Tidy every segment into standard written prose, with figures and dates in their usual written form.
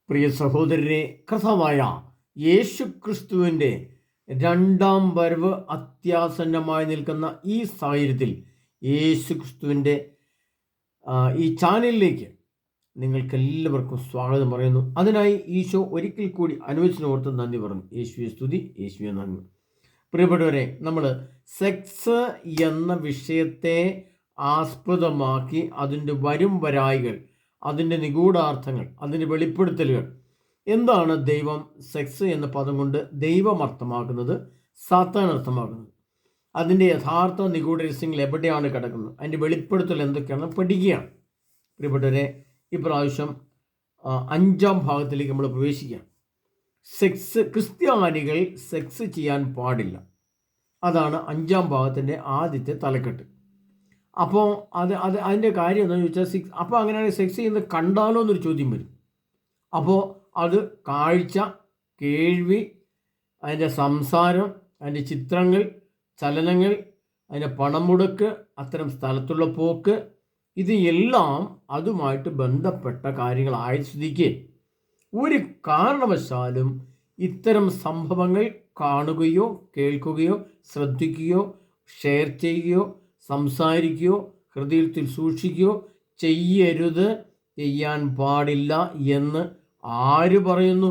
പ്രിയ സഹോദരരെ, കർത്താവായ യേശു ക്രിസ്തുവിൻ്റെ രണ്ടാം വരവ് അത്യാസന്നമായി നിൽക്കുന്ന ഈ സാഹചര്യത്തിൽ യേശു ക്രിസ്തുവിൻ്റെ ഈ ചാനലിലേക്ക് നിങ്ങൾക്കെല്ലാവർക്കും സ്വാഗതം പറയുന്നു. അതിനായി ഈശോ ഒരിക്കൽ കൂടി അനുവദിച്ചിനോർത്ത് നന്ദി പറഞ്ഞു. യേശുവെ സ്തുതി, യേശുവെ നന്ദി. പ്രിയപ്പെട്ടവരെ, നമ്മൾ സെക്സ് എന്ന വിഷയത്തെ ആസ്പദമാക്കി അതിൻ്റെ വരും വരായികൾ, അതിൻ്റെ നിഗൂഢാർത്ഥങ്ങൾ, അതിൻ്റെ വെളിപ്പെടുത്തലുകൾ, എന്താണ് ദൈവം സെക്സ് എന്ന പദം കൊണ്ട് ദൈവം അർത്ഥമാക്കുന്നത്, സാത്താൻ അർത്ഥമാക്കുന്നത്, അതിൻ്റെ യഥാർത്ഥ നിഗൂഢ രഹസ്യങ്ങൾ എവിടെയാണ് കിടക്കുന്നത്, അതിൻ്റെ വെളിപ്പെടുത്തൽ എന്തൊക്കെയാണ് പഠിക്കുകയാണ്. പ്രിയപ്പെട്ടവരെ, ഇപ്രാവശ്യം 5-ാം ഭാഗത്തിലേക്ക് നമ്മൾ പ്രവേശിക്കുകയാണ്. സെക്സ്, ക്രിസ്ത്യാനികൾ സെക്സ് ചെയ്യാൻ പാടില്ല. അതാണ് 5-ാം ഭാഗത്തിൻ്റെ ആദ്യത്തെ തലക്കെട്ട്. അപ്പോൾ അതിൻ്റെ കാര്യം എന്താണെന്ന് ചോദിച്ചാൽ, അപ്പോൾ അങ്ങനെയാണെങ്കിൽ സെക്സ് ചെയ്യുന്നത് കണ്ടാലോ എന്നൊരു ചോദ്യം വരും. അപ്പോൾ അത് കാഴ്ച, കേൾവി, അതിൻ്റെ സംസാരം, അതിൻ്റെ ചിത്രങ്ങൾ, ചലനങ്ങൾ, അതിൻ്റെ പണം മുടക്ക്, അത്തരം സ്ഥലത്തുള്ള പോക്ക്, ഇത് എല്ലാം അതുമായിട്ട് ബന്ധപ്പെട്ട കാര്യങ്ങളായ സ്ഥിതിക്ക് ഒരു കാരണവശാലും ഇത്തരം സംഭവങ്ങൾ കാണുകയോ കേൾക്കുകയോ ശ്രദ്ധിക്കുകയോ ഷെയർ ചെയ്യുകയോ സംസാരിക്കുകയോ ഹൃദയത്തിൽ സൂക്ഷിക്കുകയോ ചെയ്യരുത്, ചെയ്യാൻ പാടില്ല എന്ന് ആര് പറയുന്നു?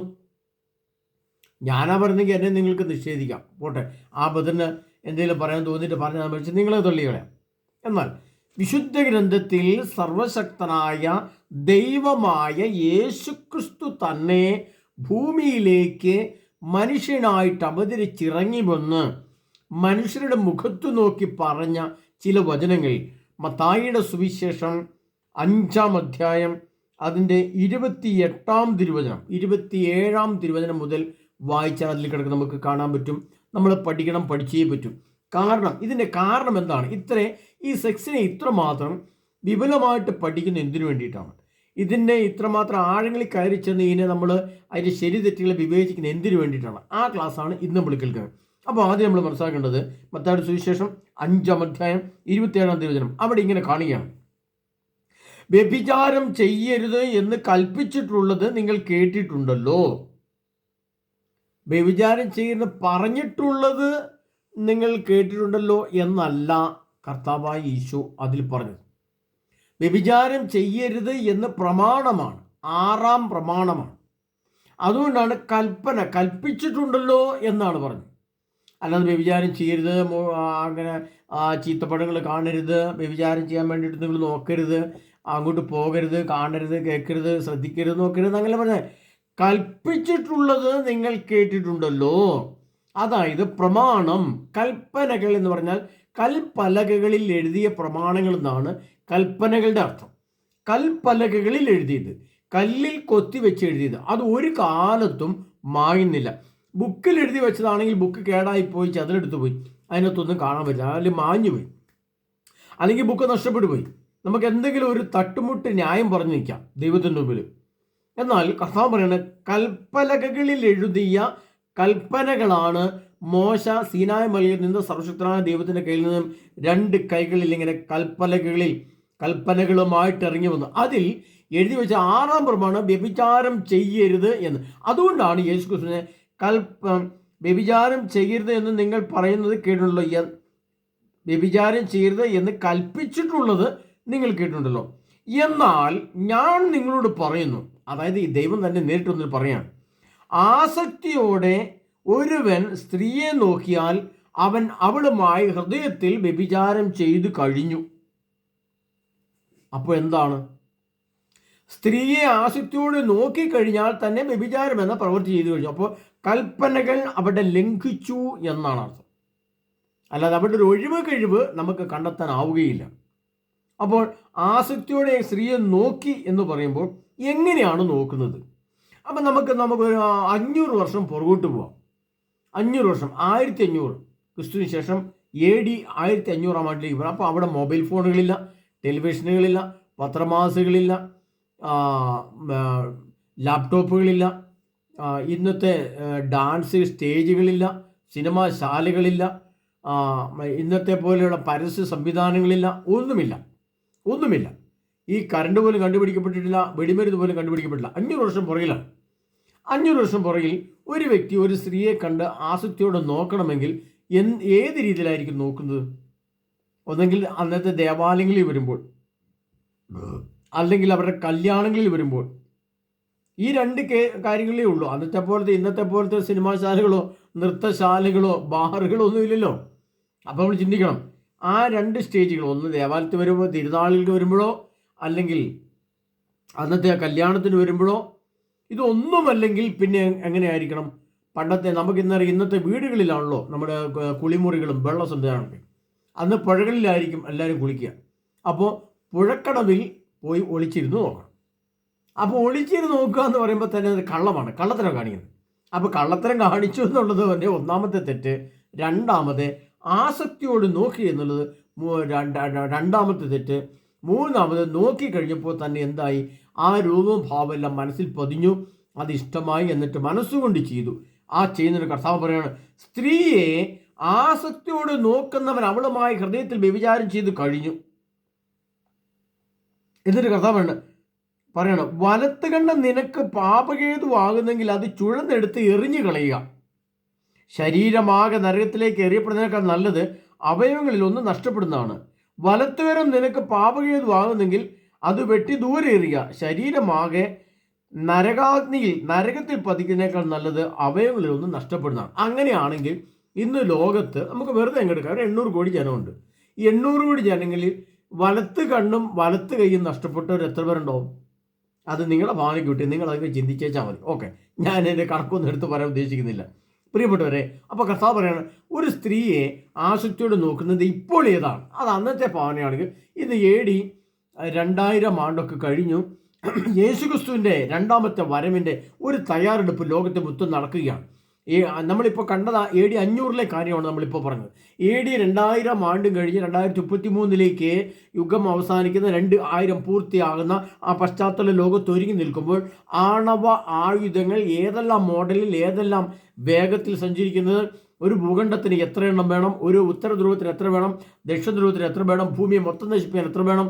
ഞാനാ പറഞ്ഞെങ്കിൽ എന്നെ നിങ്ങൾക്ക് നിഷേധിക്കാം, പോട്ടെ. ആ ബദറിന് എന്തെങ്കിലും പറയാൻ തോന്നിയിട്ട് പറഞ്ഞാൽ വെച്ച് നിങ്ങളെ തള്ളിക്കളയാം. എന്നാൽ വിശുദ്ധ ഗ്രന്ഥത്തിൽ സർവശക്തനായ ദൈവമായ യേശുക്രിസ്തു തന്നെ ഭൂമിയിലേക്ക് മനുഷ്യനായിട്ട് അവതരിച്ചിറങ്ങി വന്ന് മനുഷ്യരുടെ മുഖത്തു നോക്കി പറഞ്ഞ ചില വചനങ്ങൾ മത്തായിയുടെ സുവിശേഷം 5-ാം അധ്യായം അതിൻ്റെ 28-ാം തിരുവചനം, 27-ാം തിരുവചനം മുതൽ വായിച്ചാൽ അതിൽ കിടക്കുന്ന നമുക്ക് കാണാൻ പറ്റും. നമ്മൾ പഠിക്കണം, പഠിച്ചേ പറ്റും. കാരണം ഇതിൻ്റെ കാരണം എന്താണ്? ഈ സെക്സിനെ ഇത്രമാത്രം വിപുലമായിട്ട് പഠിക്കുന്ന എന്തിനു വേണ്ടിയിട്ടാണ്? ഇതിൻ്റെ ഇത്രമാത്രം ആഴങ്ങളിൽ കയറി ചെന്ന് ഇതിനെ നമ്മൾ അതിൻ്റെ ശരി തെറ്റുകളെ വിവേചിക്കുന്ന എന്തിനു വേണ്ടിയിട്ടാണ്? ആ ക്ലാസ്സാണ് ഇന്ന് നമ്മൾ കേൾക്കുന്നത്. അപ്പോൾ ആദ്യം നമ്മൾ മനസ്സിലാക്കേണ്ടത് മത്തായിയുടെ സുവിശേഷം 5-ാം അധ്യായം 27-ാം തിരുവചനം. അവിടെ ഇങ്ങനെ കാണുകയാണ്: വ്യഭിചാരം ചെയ്യരുത് എന്ന് കൽപ്പിച്ചിട്ടുള്ളത് നിങ്ങൾ കേട്ടിട്ടുണ്ടല്ലോ. വ്യഭിചാരം ചെയ്യുന്നത് പറഞ്ഞിട്ടുള്ളത് നിങ്ങൾ കേട്ടിട്ടുണ്ടല്ലോ എന്നല്ല കർത്താവായ ഈശോ അതിൽ പറഞ്ഞത്. വ്യഭിചാരം ചെയ്യരുത് എന്ന് പ്രമാണമാണ്, 6-ാം പ്രമാണമാണ്. അതുകൊണ്ടാണ് കൽപ്പിച്ചിട്ടുണ്ടല്ലോ എന്നാണ് പറഞ്ഞത്. അല്ലാതെ വ്യഭിചാരം ചെയ്യരുത്, അങ്ങനെ ചീത്തപ്പടങ്ങൾ കാണരുത്, വ്യഭിചാരം ചെയ്യാൻ വേണ്ടിയിട്ട് നിങ്ങൾ നോക്കരുത്, അങ്ങോട്ട് പോകരുത്, കാണരുത്, കേൾക്കരുത്, ശ്രദ്ധിക്കരുത്, നോക്കരുത്, അങ്ങനെ പറഞ്ഞത്. കൽപ്പിച്ചിട്ടുള്ളത് നിങ്ങൾ കേട്ടിട്ടുണ്ടല്ലോ. അതായത് പ്രമാണം, കൽപ്പനകൾ എന്ന് പറഞ്ഞാൽ കൽപ്പലകകളിൽ എഴുതിയ പ്രമാണങ്ങൾ എന്നാണ് കൽപ്പനകളുടെ അർത്ഥം. കൽപ്പലകകളിൽ എഴുതിയത്, കല്ലിൽ കൊത്തി വെച്ച് എഴുതിയത്, അത് ഒരു കാലത്തും മായുന്നില്ല. ബുക്കിൽ എഴുതി വെച്ചതാണെങ്കിൽ ബുക്ക് കേടായിപ്പോയി, ചതിലെടുത്ത് പോയി, അതിനകത്തൊന്നും കാണാൻ പറ്റില്ല, അല്ലെങ്കിൽ മാഞ്ഞു പോയി, അല്ലെങ്കിൽ ബുക്ക് നഷ്ടപ്പെട്ടു പോയി. നമുക്ക് എന്തെങ്കിലും ഒരു തട്ടുമുട്ട് ന്യായം പറഞ്ഞു നിൽക്കാം ദൈവത്തിൻ്റെ മുമ്പിൽ. എന്നാൽ കർത്താവ് പറയുന്നത് കൽപ്പലകകളിൽ എഴുതിയ കൽപ്പനകളാണ് മോശ സീനായ് മലയിൽ നിന്ന് സർവശക്തനായ ദൈവത്തിൻ്റെ കയ്യിൽ നിന്നും 2 കൈകളിൽ ഇങ്ങനെ കൽപ്പനകളുമായിട്ട് ഇറങ്ങി വന്നു. അതിൽ എഴുതി വെച്ച 6-ാം പ്രമാണം വ്യഭിചാരം ചെയ്യരുത് എന്ന്. അതുകൊണ്ടാണ് യേശു ക്രിസ്തുവിനെ വ്യഭിചാരം ചെയ്യരുത് എന്ന് നിങ്ങൾ പറയുന്നത് കേട്ടിട്ടുണ്ടല്ലോ, വ്യഭിചാരം ചെയ്യരുത് എന്ന് കൽപ്പിച്ചിട്ടുള്ളത് നിങ്ങൾ കേട്ടിട്ടുണ്ടല്ലോ. എന്നാൽ ഞാൻ നിങ്ങളോട് പറയുന്നു, അതായത് ഈ ദൈവം തന്നെ നേരിട്ടൊന്നിൽ പറയാണ്, ആസക്തിയോടെ ഒരുവൻ സ്ത്രീയെ നോക്കിയാൽ അവൻ അവളുമായി ഹൃദയത്തിൽ വ്യഭിചാരം ചെയ്തു കഴിഞ്ഞു. അപ്പോൾ എന്താണ്? സ്ത്രീയെ ആസക്തിയോടെ നോക്കിക്കഴിഞ്ഞാൽ തന്നെ വ്യഭിചാരം എന്ന പ്രവൃത്തി ചെയ്തു കഴിഞ്ഞു. അപ്പോൾ കൽപ്പനകൾ അവിടെ ലംഘിച്ചു എന്നാണ് അർത്ഥം. അല്ലാതെ അവിടെ ഒരു ഒഴിവ് കഴിവ് നമുക്ക് കണ്ടെത്താനാവുകയില്ല. അപ്പോൾ ആസക്തിയോടെ സ്ത്രീയെ നോക്കി എന്ന് പറയുമ്പോൾ എങ്ങനെയാണ് നോക്കുന്നത്? അപ്പം നമുക്കൊരു 500 വർഷം പുറകോട്ട് പോവാം. 500 വർഷം, 1500 ക്രിസ്തുവിന് ശേഷം AD 1500-ാം ആണ്ടിലേക്ക് പോകാം. അപ്പോൾ അവിടെ മൊബൈൽ ഫോണുകളില്ല, ടെലിവിഷനുകളില്ല, പത്രമാസികളില്ല, ലാപ്ടോപ്പുകളില്ല, ഇന്നത്തെ ഡാൻസ് സ്റ്റേജുകളില്ല, സിനിമാശാലകളില്ല, ഇന്നത്തെ പോലെയുള്ള പരസ്യ സംവിധാനങ്ങളില്ല, ഒന്നുമില്ല. ഈ കറണ്ട് പോലും കണ്ടുപിടിക്കപ്പെട്ടിട്ടില്ല, വെടിമരുന്ന് പോലും കണ്ടുപിടിക്കപ്പെട്ടില്ല. 500 വർഷം പുറകിലാണ്. 500 വർഷം പുറകിൽ ഒരു വ്യക്തി ഒരു സ്ത്രീയെ കണ്ട് ആസക്തിയോടെ നോക്കണമെങ്കിൽ ഏത് രീതിയിലായിരിക്കും നോക്കുന്നത്? ഒന്നെങ്കിൽ അന്നത്തെ ദേവാലയങ്ങളിൽ വരുമ്പോൾ, അല്ലെങ്കിൽ അവരുടെ കല്യാണങ്ങളിൽ വരുമ്പോൾ. ഈ രണ്ട് കാര്യങ്ങളേ ഉള്ളൂ. അന്നത്തെ പോലത്തെ ഇന്നത്തെ പോലത്തെ സിനിമാശാലകളോ നൃത്തശാലകളോ ബാറുകളോ ഒന്നും ഇല്ലല്ലോ. അപ്പോൾ നമ്മൾ ചിന്തിക്കണം, ആ രണ്ട് സ്റ്റേജുകൾ, ഒന്ന് ദേവാലയത്തിൽ വരുമ്പോൾ, തിരുനാളിൽ വരുമ്പോഴോ, അല്ലെങ്കിൽ അന്നത്തെ കല്യാണത്തിന് വരുമ്പോഴോ. ഇതൊന്നുമല്ലെങ്കിൽ പിന്നെ എങ്ങനെയായിരിക്കണം? പണ്ടത്തെ നമുക്കിന്നറിയാം, ഇന്നത്തെ വീടുകളിലാണല്ലോ നമ്മുടെ കുളിമുറികളും വെള്ള സംവിധാനമൊക്കെ. അന്ന് പുഴകളിലായിരിക്കും എല്ലാവരും കുളിക്കുക. അപ്പോൾ പുഴക്കടവിൽ പോയി ഒളിച്ചിരുന്ന് നോക്കണം. അപ്പോൾ ഒളിച്ചിരുന്ന് നോക്കുക എന്ന് പറയുമ്പോൾ തന്നെ അത് കള്ളമാണ്, കള്ളത്തരം കാണിക്കുന്നത്. അപ്പോൾ കള്ളത്തരം കാണിച്ചു എന്നുള്ളത് തന്നെ ഒന്നാമത്തെ തെറ്റ്. രണ്ടാമത് ആസക്തിയോട് നോക്കി എന്നുള്ളത് രണ്ടാമത്തെ തെറ്റ്. മൂന്നാമത് നോക്കി കഴിഞ്ഞപ്പോൾ തന്നെ എന്തായി? ആ രൂപവും ഭാവമെല്ലാം മനസ്സിൽ പതിഞ്ഞു, അത് ഇഷ്ടമായി, എന്നിട്ട് മനസ്സുകൊണ്ട് ചെയ്തു. ആ ചെയ്യുന്നൊരു കർത്താവ് പറയാണ്, സ്ത്രീയെ ആസക്തിയോട് നോക്കുന്നവൻ അവളുമായി ഹൃദയത്തിൽ വ്യഭിചാരം ചെയ്ത് കഴിഞ്ഞു. എന്നിട്ട് കർത്താവ് പറയണം, വലത്ത് കണ്ണ് നിനക്ക് പാപകേതുവാകുന്നെങ്കിൽ അത് ചുഴന്നെടുത്ത് എറിഞ്ഞു കളയുക. ശരീരമാകെ നരകത്തിലേക്ക് എറിയപ്പെടുന്നതിനേക്കാൾ നല്ലത് അവയവങ്ങളിൽ ഒന്ന് നഷ്ടപ്പെടുന്നതാണ്. വലത്തുകരം നിനക്ക് പാപകേതുവാകുന്നെങ്കിൽ അത് വെട്ടി ദൂരെ എറിയുക. ശരീരമാകെ നരകത്തിൽ പതിക്കുന്നതിനേക്കാൾ നല്ലത് അവയവങ്ങളിൽ ഒന്ന് നഷ്ടപ്പെടുന്നതാണ്. അങ്ങനെയാണെങ്കിൽ ഇന്ന് ലോകത്ത് നമുക്ക് വെറുതെ എങ്ങെടുക്കാം, 800 കോടി ജനമുണ്ട്. ഈ 800 കോടി ജനങ്ങളിൽ വലത്ത് കണ്ണും വലത്ത് കൈയും നഷ്ടപ്പെട്ടവർ എത്ര പേരുണ്ടാവും? അത് നിങ്ങളുടെ ഭാവനയ്ക്ക് വിട്ട് നിങ്ങൾ അതൊക്കെ ചിന്തിച്ചേച്ചാൽ മതി. ഓക്കെ, ഞാൻ എൻ്റെ കണക്കൊന്നും എടുത്ത് പറയാൻ ഉദ്ദേശിക്കുന്നില്ല പ്രിയപ്പെട്ടവരെ. അപ്പോൾ കർത്താവ് പറയാണ്, ഒരു സ്ത്രീയെ ആസക്തിയോട് നോക്കുന്നത് ഇപ്പോൾ ഏതാണ്? അത് അന്നത്തെ ഭാവനയാണെങ്കിൽ ഇത് AD 2000 ആണ്ടൊക്കെ കഴിഞ്ഞു. യേശുക്രിസ്തുവിൻ്റെ രണ്ടാമത്തെ വരവിൻ്റെ ഒരു തയ്യാറെടുപ്പ് ലോകത്തെ മൊത്തം നടക്കുകയാണ്. നമ്മളിപ്പോൾ കണ്ടത് AD 500 കാര്യമാണ് നമ്മളിപ്പോൾ പറഞ്ഞത്. AD 2000 ആണ്ടും കഴിഞ്ഞ് 2033 യുഗം അവസാനിക്കുന്ന 2000 പൂർത്തിയാകുന്ന ആ പശ്ചാത്തല ലോകത്ത് ഒരുങ്ങി നിൽക്കുമ്പോൾ ആണവ ആയുധങ്ങൾ ഏതെല്ലാം മോഡലിൽ ഏതെല്ലാം വേഗത്തിൽ സഞ്ചരിക്കുന്നത്, ഒരു ഭൂഖണ്ഡത്തിന് എത്ര എണ്ണം വേണം, ഒരു ഉത്തര ധ്രുവത്തിന് എത്ര വേണം, ദക്ഷിണ ധ്രുവത്തിന് എത്ര വേണം, ഭൂമിയെ മൊത്തം നശിപ്പിക്കാൻ എത്ര വേണം,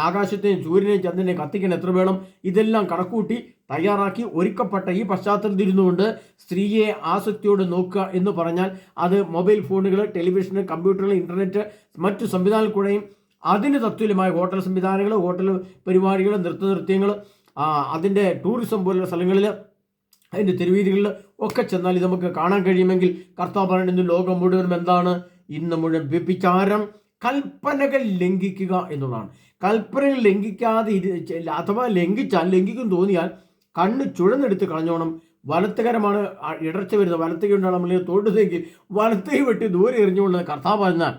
ആകാശത്തെയും സൂര്യനെയും ചന്ദ്രനെയും കത്തിക്കാൻ എത്ര വേണം, ഇതെല്ലാം കണക്കൂട്ടി തയ്യാറാക്കി ഒരുക്കപ്പെട്ട ഈ പശ്ചാത്തലത്തിൽ ഇരുന്നുകൊണ്ട് സ്ത്രീയെ ആസക്തിയോട് നോക്കുക എന്ന് പറഞ്ഞാൽ അത് മൊബൈൽ ഫോണുകൾ, ടെലിവിഷൻ, കമ്പ്യൂട്ടറുകൾ, ഇൻ്റർനെറ്റ്, മറ്റു സംവിധാനങ്ങൾ കൂടെയും അതിന് തത്തുല്യമായ ഹോട്ടൽ സംവിധാനങ്ങൾ, ഹോട്ടൽ പരിപാടികൾ, നൃത്യങ്ങൾ, അതിൻ്റെ ടൂറിസം പോലുള്ള സ്ഥലങ്ങളിൽ, അതിൻ്റെ തെരുവീതികളിൽ ഒക്കെ ചെന്നാൽ ഇത് നമുക്ക് കാണാൻ കഴിയുമെങ്കിൽ കർത്താവ് പറയുന്നത് ലോകം മുഴുവനും എന്താണ്? ഇന്ന് മുഴുവൻ വ്യഭിചാരം, കൽപ്പനകൾ ലംഘിക്കുക എന്നുള്ളതാണ്. കൽപ്പനകൾ ലംഘിക്കാതെ അഥവാ ലംഘിക്കും തോന്നിയാൽ കണ്ണ് ചുഴന്നെടുത്ത് കളഞ്ഞോണം. വലത്തുകരമാണ് ഇടർച്ച വരുന്നത്, വലത്ത് കൊണ്ടാണ് നമ്മൾ തൊടുതെങ്കിൽ വലത്തേ വെട്ടി ദൂരെ എറിഞ്ഞുകൊള്ളുന്നത് കർത്താവ് പറഞ്ഞാൽ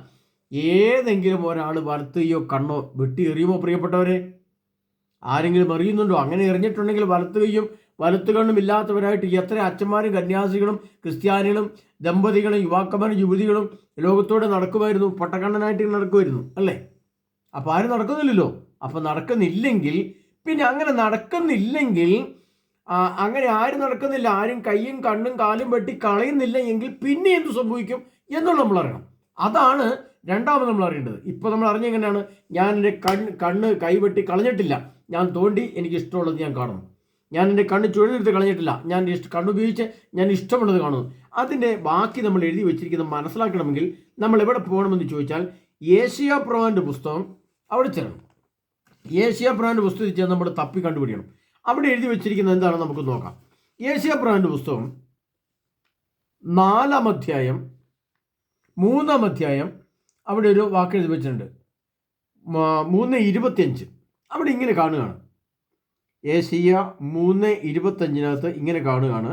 ഏതെങ്കിലും ഒരാൾ വലത്തുകയോ കണ്ണോ വെട്ടി എറിയുമോ പ്രിയപ്പെട്ടവരെ? ആരെങ്കിലും എറിയുന്നുണ്ടോ? അങ്ങനെ എറിഞ്ഞിട്ടുണ്ടെങ്കിൽ വലത്തുകയും വലത്തു കണ്ണും ഇല്ലാത്തവരായിട്ട് എത്ര അച്ഛന്മാരും കന്യാസികളും ക്രിസ്ത്യാനികളും ദമ്പതികളും യുവാക്കന്മാരും യുവതികളും ലോകത്തോടെ നടക്കുമായിരുന്നു, പൊട്ടക്കണ്ണനായിട്ട് നടക്കുമായിരുന്നു അല്ലേ? അപ്പോൾ ആരും നടക്കുന്നില്ലല്ലോ. അപ്പോൾ നടക്കുന്നില്ലെങ്കിൽ പിന്നെ അങ്ങനെ നടക്കുന്നില്ലെങ്കിൽ അങ്ങനെ ആരും നടക്കുന്നില്ല, ആരും കൈയും കണ്ണും കാലും വെട്ടി കളയുന്നില്ല എങ്കിൽ പിന്നെ എന്ത് സംഭവിക്കും എന്നുള്ള നമ്മൾ അറിയണം. അതാണ് രണ്ടാമത് നമ്മൾ അറിയേണ്ടത്. ഇപ്പോൾ നമ്മൾ അറിഞ്ഞെങ്ങനെയാണ്? ഞാൻ എൻ്റെ കണ്ണ് കൈവെട്ടി കളഞ്ഞിട്ടില്ല, ഞാൻ തോണ്ടി എനിക്ക് ഇഷ്ടമുള്ളത് ഞാൻ കാണുന്നു. ഞാൻ എൻ്റെ കണ്ണ് ചുഴലെടുത്ത് കളഞ്ഞിട്ടില്ല, ഞാൻ കണ്ണുപയോഗിച്ച് ഞാൻ ഇഷ്ടമുള്ളത് കാണുന്നു. അതിൻ്റെ ബാക്കി നമ്മൾ എഴുതി വെച്ചിരിക്കുന്നത് മനസ്സിലാക്കണമെങ്കിൽ നമ്മൾ എവിടെ പോകണമെന്ന് ചോദിച്ചാൽ യേശയ്യാ പ്രവാചകന്റെ പുസ്തകം അവിടെ ചെല്ലണം. യേശയ്യാ പ്രവാചകന്റെ പുസ്തകത്തിൽ ചെന്ന് നമ്മൾ തപ്പി കണ്ടുപിടിക്കണം. അവിടെ എഴുതി വെച്ചിരിക്കുന്നത് എന്താണെന്ന് നമുക്ക് നോക്കാം. യേശയ്യാ പ്രവാചകന്റെ പുസ്തകം 4-ാം അധ്യായം 3-ാം അധ്യായം അവിടെ ഒരു വാക്ക് എഴുതി വെച്ചിട്ടുണ്ട്, 3:25. അവിടെ ഇങ്ങനെ കാണുകയാണ്, യേശയ്യാ 3:25 ഇങ്ങനെ കാണുകയാണ്,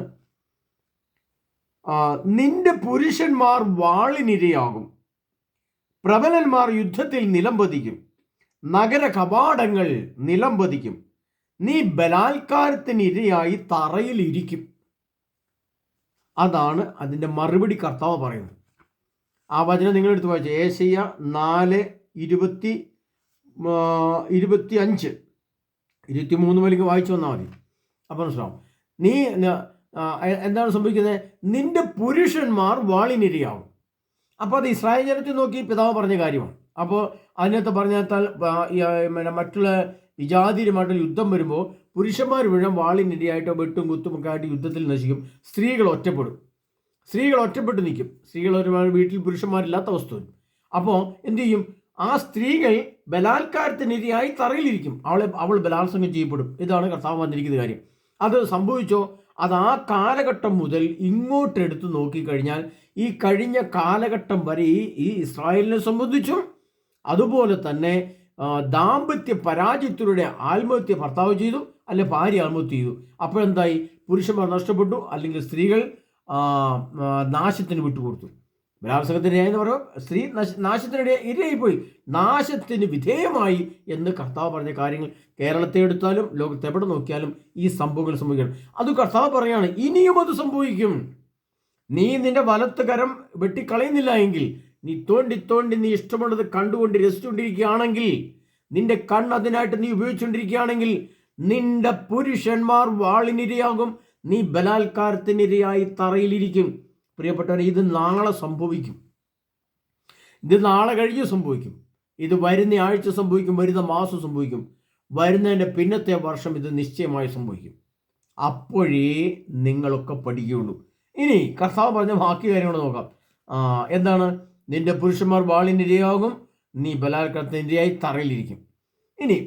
നിന്റെ പുരുഷന്മാർ വാളിനിരയാകും, പ്രബലന്മാർ യുദ്ധത്തിൽ നിലംപതിക്കും, നഗര കവാടങ്ങൾ നിലംപതിക്കും, നീ ബലാത്കാരത്തിന് ഇരയായി തറയിൽ ഇരിക്കും. അതാണ് അതിൻ്റെ മറുപടി കർത്താവ് പറയുന്നത്. ആ വചനം നിങ്ങളെടുത്ത് വായിച്ചു, യേശയ്യാ 4:25, 23 മുതലേക്ക് വായിച്ചു വന്നാൽ മതി. അപ്പോൾ മനസ്സിലാവും. നീ എന്താണ് സംഭവിക്കുന്നത്? നിന്റെ പുരുഷന്മാർ വാളിനിരയാവും. അപ്പോൾ അത് ഇസ്രായേൽ ജനത്തെ നോക്കി പിതാവ് പറഞ്ഞ കാര്യമാണ്. അപ്പോൾ അതിനകത്ത് പറഞ്ഞാൽ മറ്റുള്ള വിജാതിരുമായിട്ടുള്ള യുദ്ധം വരുമ്പോൾ പുരുഷന്മാർ മുഴുവൻ വാളിനിരയായിട്ടോ വെട്ടും കുത്തുമൊക്കെ ആയിട്ട് യുദ്ധത്തിൽ നശിക്കും. സ്ത്രീകൾ ഒറ്റപ്പെടും. സ്ത്രീകൾ ഒറ്റപ്പെട്ട് നിൽക്കും. സ്ത്രീകൾ ഒരുപാട് വീട്ടിൽ പുരുഷന്മാരില്ലാത്ത അവസ്ഥ വരും. അപ്പോൾ എന്തു ചെയ്യും? ആ സ്ത്രീകൾ ബലാത്കാരത്തിനിരയായി തറയിലിരിക്കും. അവൾ ബലാത്സംഗം ചെയ്യപ്പെടും. ഇതാണ് കർത്താവ് വന്നിരിക്കുന്ന കാര്യം. അത് സംഭവിച്ചോ? അത് ആ കാലഘട്ടം മുതൽ ഇങ്ങോട്ടെടുത്ത് നോക്കിക്കഴിഞ്ഞാൽ ഈ കഴിഞ്ഞ കാലഘട്ടം വരെ ഈ ഇസ്രായേലിനെ സംബന്ധിച്ചും അതുപോലെ തന്നെ ദാമ്പത്യ പരാജയത്തിലൂടെ ആത്മഹത്യ ഭർത്താവ് ചെയ്തു, അല്ലെ ഭാര്യ ആത്മഹത്യ ചെയ്തു. അപ്പോഴെന്തായി? പുരുഷന്മാർ നഷ്ടപ്പെട്ടു, അല്ലെങ്കിൽ സ്ത്രീകൾ നാശത്തിന് വിട്ടുകൊടുത്തു. ബലാത്സംഗത്തിന് എന്ന് പറയുമ്പോൾ സ്ത്രീ നാശത്തിനിടെ ഇരയായിപ്പോയി, നാശത്തിന് വിധേയമായി എന്ന് കർത്താവ് പറഞ്ഞ കാര്യങ്ങൾ കേരളത്തെ എടുത്താലും ലോകത്തെ എവിടെ നോക്കിയാലും ഈ സംഭവങ്ങൾ സംഭവിക്കണം. അത് കർത്താവ് പറയാണ്, ഇനിയും അത് സംഭവിക്കും. നീ നിന്റെ വലത്ത് കരം വെട്ടിക്കളയുന്നില്ല എങ്കിൽ, നീ തോണ്ടി നീ ഇഷ്ടമുള്ളത് കണ്ടുകൊണ്ട് രസിച്ചുകൊണ്ടിരിക്കുകയാണെങ്കിൽ, നിന്റെ കണ്ണ് അതിനായിട്ട് നീ ഉപയോഗിച്ചുകൊണ്ടിരിക്കുകയാണെങ്കിൽ, നിന്റെ പുരുഷന്മാർ വാളിനിരയാകും, നീ ബലാത്കാരത്തിനിരയായി തറയിലിരിക്കും. പ്രിയപ്പെട്ടവരെ, ഇത് നാളെ സംഭവിക്കും. ഇത് നാളെ കഴിഞ്ഞ് സംഭവിക്കും. ഇത് വരുന്ന ആഴ്ച സംഭവിക്കും, വരുന്ന മാസം സംഭവിക്കും, വരുന്നതിൻ്റെ പിന്നത്തെ വർഷം ഇത് നിശ്ചയമായി സംഭവിക്കും. അപ്പോഴേ നിങ്ങളൊക്കെ പഠിക്കുകയുള്ളൂ. ഇനി കർത്താവ് പറഞ്ഞ ബാക്കി കാര്യങ്ങൾ നോക്കാം. എന്താണ്? നിന്റെ പുരുഷന്മാർ വാളിനിരയാകും, നീ ബലാത്കാരത്തിനിരയായി തറയിലിരിക്കും. ഇനി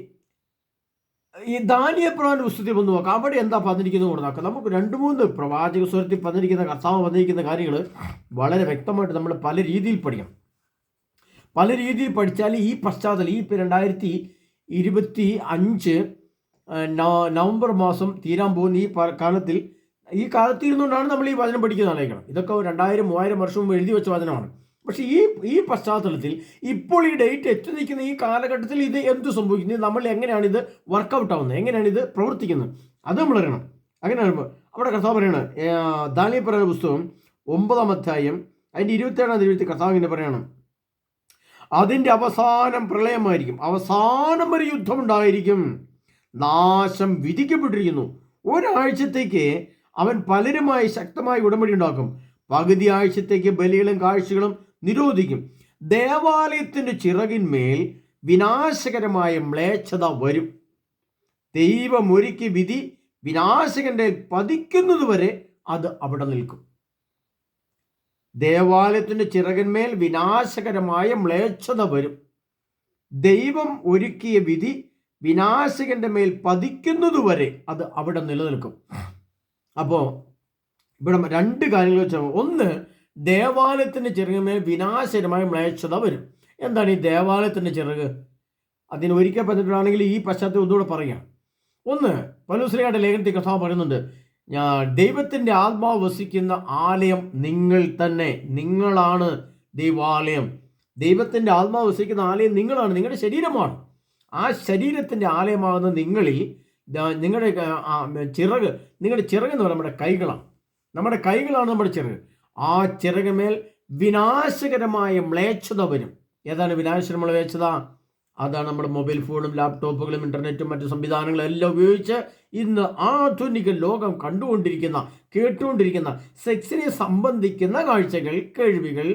ഈ ദാനിയേൽ പ്രവാചകന്റെ പുസ്തകത്തിൽ വന്ന് നോക്കാം. അവിടെ എന്താ പറഞ്ഞിരിക്കുന്നത് കൊണ്ട് നോക്കാം. നമുക്ക് 2-3 പ്രവാചക സ്വരത്തിൽ പറഞ്ഞിരിക്കുന്ന കർത്താവ് പറഞ്ഞിരിക്കുന്ന കാര്യങ്ങൾ വളരെ വ്യക്തമായിട്ട് നമ്മൾ പല രീതിയിൽ പഠിക്കണം. പല രീതിയിൽ പഠിച്ചാൽ ഈ പശ്ചാത്തലം, ഈ 2025 നവംബർ മാസം തീരാൻ പോകുന്ന ഈ കാലത്തിരുന്നുകൊണ്ടാണ് നമ്മൾ ഈ വചനം പഠിക്കുന്ന ആലോചിക്കണം. ഇതൊക്കെ 2000-3000 വർഷം മുമ്പ് എഴുതി വെച്ച വചനമാണ്. പക്ഷേ ഈ പശ്ചാത്തലത്തിൽ ഇപ്പോൾ ഈ ഡേറ്റ് എത്തി നിൽക്കുന്ന ഈ കാലഘട്ടത്തിൽ ഇത് എന്ത് സംഭവിക്കുന്നത്, നമ്മൾ എങ്ങനെയാണ് ഇത് വർക്കൗട്ട് ആവുന്നത്, എങ്ങനെയാണ് ഇത് പ്രവർത്തിക്കുന്നത്, അത് നമ്മൾ അറിയണം. അങ്ങനെയാണ് അവിടെ കർത്താവ് പറയണം. ദാനിയേൽ പ്രവചന പുസ്തകം 9-ാം അധ്യായം അതിൻ്റെ 27-ാം തീയതി കർത്താവ് ഇങ്ങനെ പറയണം, അതിൻ്റെ അവസാനം പ്രളയമായിരിക്കും, അവസാനം വരെ യുദ്ധമുണ്ടായിരിക്കും, നാശം വിധിക്കപ്പെട്ടിരിക്കുന്നു. ഒരാഴ്ചത്തേക്ക് അവൻ പലരുമായി ശക്തമായി ഉടമ്പടി ഉണ്ടാക്കും, പകുതി ആഴ്ചത്തേക്ക് ബലികളും കാഴ്ചകളും നിരോധിക്കും. ദേവാലയത്തിൻ്റെ ചിറകിന്മേൽ വിനാശകരമായ മ്ലേച്ഛത വരും. ദൈവമൊരുക്കി വിധി വിനാശകന്റെ പതിക്കുന്നത് വരെ അത് അവിടെ നിൽക്കും. ദേവാലയത്തിൻ്റെ ചിറകിന്മേൽ വിനാശകരമായ മ്ലേച്ഛത വരും. ദൈവം ഒരുക്കിയ വിധി വിനാശകന്റെ മേൽ പതിക്കുന്നതുവരെ അത് അവിടെ നിലനിൽക്കും. അപ്പോൾ ഇവിടെ 2 കാര്യങ്ങൾ വെച്ചാൽ, ഒന്ന്, ദേവാലയത്തിൻ്റെ ചിറകിന്മേൽ വിനാശകരമായ മ്ലേച്ഛത വരും. എന്താണ് ഈ ദേവാലയത്തിൻ്റെ ചിറക്? അതിന് ഒരിക്കൽ പറഞ്ഞിട്ടാണെങ്കിൽ ഈ പശ്ചാത്തലം ഒന്നുകൂടെ പറയാം. ഒന്ന്, പൗലോസ്ലീഹയുടെ ലേഖനത്തിൽ കർത്താവ് പറയുന്നുണ്ട്, ദൈവത്തിൻ്റെ ആത്മാവ് വസിക്കുന്ന ആലയം നിങ്ങൾ തന്നെ, നിങ്ങളാണ് ദൈവാലയം. ദൈവത്തിൻ്റെ ആത്മാവ് വസിക്കുന്ന ആലയം നിങ്ങളാണ്, നിങ്ങളുടെ ശരീരമാണ്. ആ ശരീരത്തിൻ്റെ ആലയമാകുന്ന നിങ്ങളിൽ നിങ്ങളുടെ ചിറക് എന്ന് പറയുന്നത് നമ്മുടെ കൈകളാണ്. നമ്മുടെ കൈകളാണ് നമ്മുടെ ചിറക്. ആ ചിറകുമേൽ വിനാശകരമായ മ്ലേച്ഛത വരും. ഏതാണ് വിനാശകരമായ മ്ലേച്ഛത? അതാണ് നമ്മുടെ മൊബൈൽ ഫോണും ലാപ്ടോപ്പുകളും ഇൻ്റർനെറ്റും മറ്റു സംവിധാനങ്ങളും എല്ലാം ഉപയോഗിച്ച് ഇന്ന് ആധുനിക ലോകം കേട്ടുകൊണ്ടിരിക്കുന്ന സെക്സിനെ സംബന്ധിക്കുന്ന കാഴ്ചകൾ, കേൾവികൾ,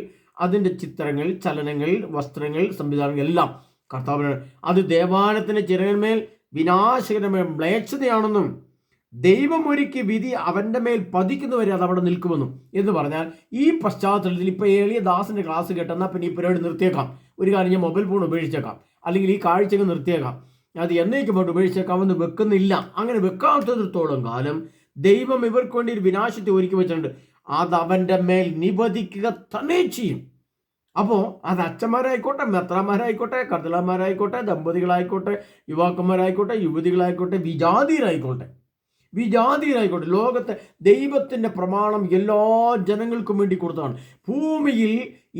അതിൻ്റെ ചിത്രങ്ങൾ, ചലനങ്ങൾ, വസ്ത്രങ്ങൾ, സംവിധാനങ്ങൾ എല്ലാം കർത്താവിന് അത് ദേവാലയത്തിൻ്റെ ചിറകിന്മേൽ വിനാശകരമായ മ്ലേച്ഛതയാണെന്നും ദൈവമൊരുക്കി വിധി അവൻ്റെ മേൽ പതിക്കുന്നവരെ അത് അവിടെ നിൽക്കുമെന്നും എന്ന് പറഞ്ഞാൽ, ഈ പശ്ചാത്തലത്തിൽ ഇപ്പോൾ എളിയദാസിൻ്റെ ക്ലാസ് കേട്ടെന്നാൽ പിന്നെ ഈ പരിപാടി നിർത്തിയേക്കാം, ഒരു കാര്യം ഞാൻ മൊബൈൽ ഫോൺ ഉപേക്ഷിച്ചേക്കാം, അല്ലെങ്കിൽ ഈ കാഴ്ചകൾ നിർത്തിയേക്കാം, അത് എന്നേക്കുമായിട്ട് ഉപേക്ഷിച്ചേക്കാമെന്ന് വെക്കുന്നില്ല. അങ്ങനെ വെക്കാത്തതിടത്തോളം കാലം ദൈവം ഇവർക്ക് വേണ്ടി ഒരു വിനാശത്തെ ഒരുക്കി വെച്ചിട്ടുണ്ട്. അത് അവൻ്റെ മേൽ നിബന്ധിക്കുക തന്നെ ചെയ്യും. അപ്പോൾ അത് അച്ഛന്മാരായിക്കോട്ടെ, മെത്രാന്മാരായിക്കോട്ടെ, കർദിനാൾമാരായിക്കോട്ടെ, ദമ്പതികളായിക്കോട്ടെ, യുവാക്കന്മാരായിക്കോട്ടെ, യുവതികളായിക്കോട്ടെ, വിജാതിയരായിക്കോട്ടെ, ലോകത്തെ ദൈവത്തിൻ്റെ പ്രമാണം എല്ലാ ജനങ്ങൾക്കും വേണ്ടി കൊടുത്തതാണ്. ഭൂമിയിൽ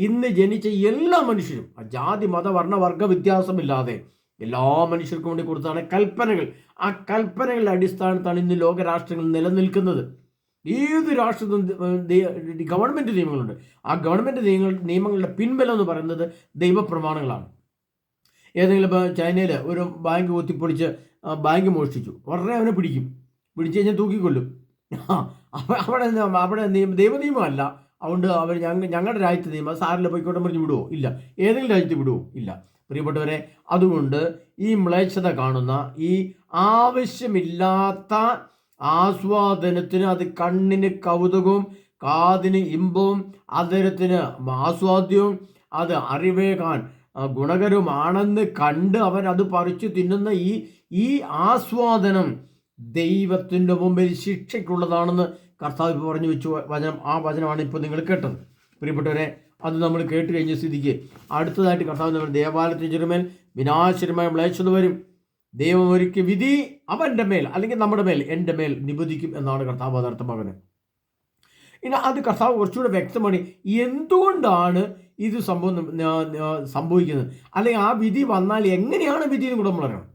ഇന്ന് ജനിച്ച എല്ലാ മനുഷ്യരും, ജാതി മത വർണ്ണ വർഗ വ്യത്യാസമില്ലാതെ എല്ലാ മനുഷ്യർക്കും വേണ്ടി കൊടുത്തതാണ് കൽപ്പനകൾ. ആ കൽപ്പനകളുടെ അടിസ്ഥാനത്താണ് ഇന്ന് ലോകരാഷ്ട്രങ്ങൾ നിലനിൽക്കുന്നത്. ഏത് രാഷ്ട്രത്തിനും ഗവൺമെൻറ് നിയമങ്ങളുണ്ട്. ആ ഗവൺമെൻറ് നിയമങ്ങളുടെ പിൻബലം എന്ന് പറയുന്നത് ദൈവപ്രമാണങ്ങളാണ്. ഏതെങ്കിലും ഇപ്പോൾ ചൈനയിൽ ഒരു ബാങ്ക് കുത്തിപ്പൊളിച്ച് ബാങ്ക് മോഷ്ടിച്ചു, ഉടനെ അവനെ പിടിച്ചു കഴിഞ്ഞാൽ തൂക്കിക്കൊല്ലും. അവിടെ ദൈവനിയമമല്ല. അതുകൊണ്ട് അവർ ഞങ്ങളുടെ രാജ്യത്തെ നിയമം സാറിൽ പോയിക്കോട്ടെ പറഞ്ഞ് വിടുവോ? ഇല്ല. ഏതെങ്കിലും രാജ്യത്ത് വിടുവോ? ഇല്ല. പ്രിയപ്പെട്ടവരെ, അതുകൊണ്ട് ഈ മ്ലേച്ഛത കാണുന്ന, ഈ ആവശ്യമില്ലാത്ത ആസ്വാദനത്തിന് അത് കണ്ണിന് കൗതുകവും കാതിന് ഇമ്പവും അതരത്തിന് ആസ്വാദ്യവും അത് അറിവേകാൻ ഗുണകരമാണെന്ന് കണ്ട് അവൻ അത് പറിച്ചു തിന്നുന്ന ഈ ആസ്വാദനം ദൈവത്തിൻ്റെ മുമ്പിൽ ശിക്ഷയ്ക്കുള്ളതാണെന്ന് കർത്താവ് പറഞ്ഞു വെച്ചു വചനം. ആ വചനമാണ് ഇപ്പോൾ നിങ്ങൾ കേട്ടത്. പ്രിയപ്പെട്ടവരെ, അത് നമ്മൾ കേട്ട് കഴിഞ്ഞ സ്ഥിതിക്ക് അടുത്തതായിട്ട് കർത്താവ് നമ്മൾ ദേവാലയത്തിന് ചുരുമേൽ വിനാശകരമായ മ്ലേച്ഛത വരും, ദൈവം ഒരുക്കിയ വിധി അവൻ്റെ മേൽ അല്ലെങ്കിൽ നമ്മുടെ മേൽ എൻ്റെ മേൽ നിബന്ധിക്കും എന്നാണ് കർത്താവ് അത് അർത്ഥമാകുന്നത്. ഇനി അത് കർത്താവ് കുറച്ചുകൂടെ വ്യക്തമാണ് എന്തുകൊണ്ടാണ് ഇത് സംഭവിക്കുന്നത്, അല്ലെങ്കിൽ ആ വിധി വന്നാൽ എങ്ങനെയാണ് വിധി എന്ന് കൂടെ നമ്മൾ അറിയണം.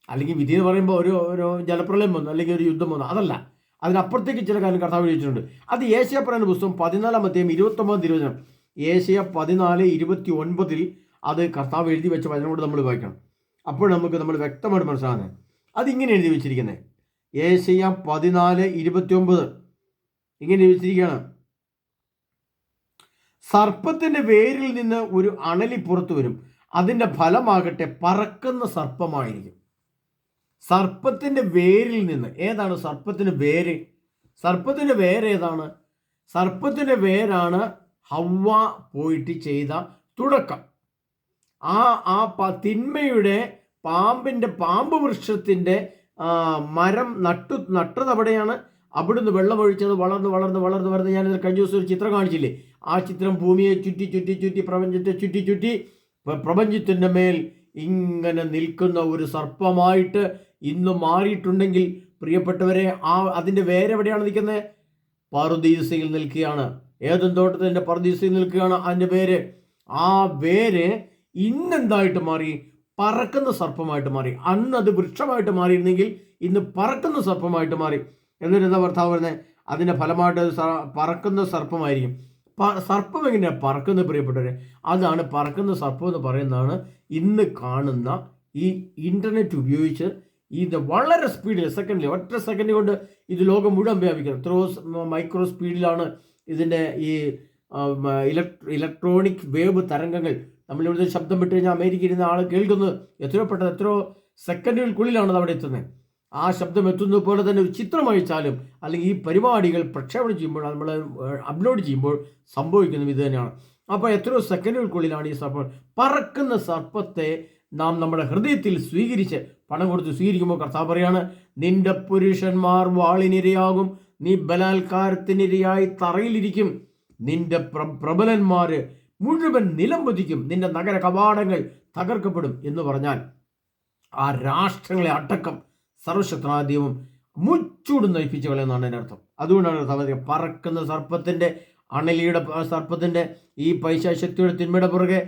അല്ലെങ്കിൽ വിധി എന്ന് പറയുമ്പോൾ ഒരു ജലപ്രളയം വന്നു അല്ലെങ്കിൽ ഒരു യുദ്ധം വന്നു, അതല്ല. അതിനപ്പുറത്തേക്ക് ചില കാര്യം കർത്താവ് എഴുതിയിട്ടുണ്ട്. അത് ഏശയ്യാ പറയുന്ന പുസ്തകം 14-ാം അധ്യായം 29 തിരുവചനം. ഏശയ്യാ 14:29 അത് കർത്താവ് എഴുതി വെച്ച വചനം കൊണ്ട് നമ്മൾ വായിക്കണം. അപ്പോൾ നമ്മൾ വ്യക്തമായിട്ട് മനസ്സിലാകുന്നത് അതിങ്ങനെ എഴുതി വെച്ചിരിക്കുന്നത്. ഏശയ്യാ 14:29 ഇങ്ങനെ എഴുതി വെച്ചിരിക്കുകയാണ്: സർപ്പത്തിന്റെ വേരിൽ നിന്ന് ഒരു അണലി പുറത്തു വരും, അതിൻ്റെ ഫലമാകട്ടെ പറക്കുന്ന സർപ്പമായിരിക്കും. സർപ്പത്തിന്റെ വേരിൽ നിന്ന്. ഏതാണ് സർപ്പത്തിന്റെ വേര്? സർപ്പത്തിന്റെ വേരേതാണ്? സർപ്പത്തിന്റെ വേരാണ് ഹവ്വ പോയിട്ട് ചെയ്ത തുടക്കം. തിന്മയുടെ പാമ്പ് വൃക്ഷത്തിന്റെ മരം നട്ടത് അവിടെയാണ്. അവിടുന്ന് വെള്ളമൊഴിച്ചത് വളർന്ന് ഞാനിത് കഴിഞ്ഞ ദിവസം ഒരു ചിത്രം കാണിച്ചില്ലേ? ആ ചിത്രം ഭൂമിയെ ചുറ്റി പ്രപഞ്ചത്തെ ചുറ്റി പ്രപഞ്ചത്തിൻ്റെ മേൽ ഇങ്ങനെ നിൽക്കുന്ന ഒരു സർപ്പമായിട്ട് ഇന്ന് മാറിയിട്ടുണ്ടെങ്കിൽ പ്രിയപ്പെട്ടവരെ, അതിൻ്റെ വേരെവിടെയാണ് നിൽക്കുന്നത്? പറുദീസയിൽ നിൽക്കുകയാണ്. ഏദൻ തോട്ടത്തിൻ്റെ പറുദീസയിൽ നിൽക്കുകയാണ് അതിൻ്റെ വേര്. ആ വേര് ഇന്നെന്തായിട്ട് മാറി? പറക്കുന്ന സർപ്പമായിട്ട് മാറി. അന്ന് അത് വൃക്ഷമായിട്ട് മാറിയിരുന്നെങ്കിൽ ഇന്ന് പറക്കുന്ന സർപ്പമായിട്ട് മാറി. എന്നിട്ട് എന്താ ഭർത്താവ് പറയുന്നത്? അതിൻ്റെ ഫലമായിട്ട് പറക്കുന്ന സർപ്പമായിരിക്കും. സർപ്പം എങ്ങനെയാണ് പറക്കുന്നത് പ്രിയപ്പെട്ടവരെ? അതാണ് പറക്കുന്ന സർപ്പം എന്ന് പറയുന്നതാണ് ഇന്ന് കാണുന്ന ഈ ഇൻ്റർനെറ്റ് ഉപയോഗിച്ച് വളരെ സ്പീഡിൽ ഒറ്റ സെക്കൻഡ് കൊണ്ട് ഇത് ലോകം മുഴുവൻ വ്യാപിക്കുന്നത്. എത്രയോ മൈക്രോ സ്പീഡിലാണ് ഇതിൻ്റെ ഈ ഇലക്ട്രോണിക് വേവ് തരംഗങ്ങൾ. നമ്മളിവിടുത്തെ ശബ്ദം വിട്ട് കഴിഞ്ഞാൽ അമേരിക്കയിൽ ഇരുന്ന ആൾ കേൾക്കുന്നത് എത്രയോ സെക്കൻഡുകൾക്കുള്ളിലാണ് അവിടെ എത്തുന്നത്. ആ ശബ്ദം എത്തുന്നത് പോലെ തന്നെ ഒരു ചിത്രം അയച്ചാലും അല്ലെങ്കിൽ ഈ പരിപാടികൾ പ്രക്ഷേപണം ചെയ്യുമ്പോൾ നമ്മൾ അപ്ലോഡ് ചെയ്യുമ്പോൾ സംഭവിക്കുന്നത് ഇത് തന്നെയാണ്. അപ്പോൾ എത്രയോ സെക്കൻഡുകൾക്കുള്ളിലാണ് ഈ സർപ്പം. പറക്കുന്ന സർപ്പത്തെ നാം നമ്മുടെ ഹൃദയത്തിൽ സ്വീകരിച്ച് പണം കൊടുത്ത് സ്വീകരിക്കുമ്പോൾ കർത്താവ് പറയാണ്, നിന്റെ പുരുഷന്മാർ വാളിനിരയാകും, നീ ബലാത്കാരത്തിനിരയായി തറയിലിരിക്കും, നിന്റെ പ്രബലന്മാർ മുഴുവൻ നിലംപതിക്കും, നിന്റെ നഗര കവാടങ്ങൾ തകർക്കപ്പെടും എന്ന് പറഞ്ഞാൽ ആ രാഷ്ട്രങ്ങളെ അടക്കം സർവശക്തനായ ദൈവം മുച്ചൂട് നയിപ്പിച്ചു കളയെന്നാണ് എൻ്റെ അർത്ഥം. അതുകൊണ്ടാണ് പറക്കുന്ന സർപ്പത്തിൻ്റെ അണലിയുടെ സർപ്പത്തിൻ്റെ ഈ പൈശാശക്തിയുടെ തിന്മയുടെ പുറകെ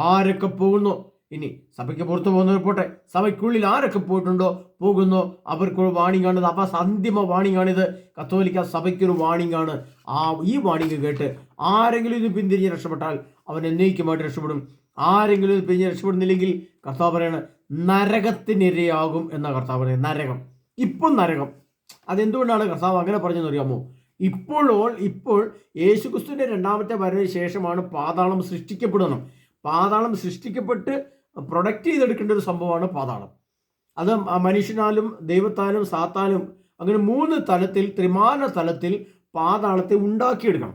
ആരൊക്കെ പോകുന്നു? ഇനി സഭയ്ക്ക് പുറത്തു പോകുന്നവർ പോട്ടെ, സഭയ്ക്കുള്ളിൽ ആരൊക്കെ പോകുന്നോ അവർക്കൊരു വാണിംഗ് ആണിത്. അപ്പോൾ അന്തിമ വാണിംഗ് ആണിത്. കത്തോലിക്ക സഭയ്ക്കൊരു വാണിംഗ് ആണ്. ഈ വാണിംഗ് കേട്ട് ആരെങ്കിലും ഇത് പിന്തിരിഞ്ഞ് രക്ഷപ്പെട്ടാൽ അവൻ എന്നേക്കുമായിട്ട് രക്ഷപ്പെടും. ആരെങ്കിലും ഇത് പിരിഞ്ഞ് രക്ഷപ്പെടുന്നില്ലെങ്കിൽ കർത്താവ് പറയാണ് നരകത്തിനിരയാകും എന്നാണ് കർത്താവ് പറയുന്നത്. നരകം. ഇപ്പം നരകം. അതെന്തുകൊണ്ടാണ് കർത്താവ് അങ്ങനെ പറഞ്ഞതെന്ന് അറിയാമോ? ഇപ്പോൾ യേശുക്രിസ്തുവിൻ്റെ രണ്ടാമത്തെ വരവിന് ശേഷമാണ് പാതാളം സൃഷ്ടിക്കപ്പെടുന്നത്. പാതാളം സൃഷ്ടിക്കപ്പെട്ട് പ്രൊഡക്റ്റ് ചെയ്തെടുക്കേണ്ട ഒരു സംഭവമാണ് പാതാളം. അത് മനുഷ്യനാലും ദൈവത്താലും സാത്താനും അങ്ങനെ 3 തലത്തിൽ, ത്രിമാന തലത്തിൽ പാതാളത്തെ ഉണ്ടാക്കിയെടുക്കണം.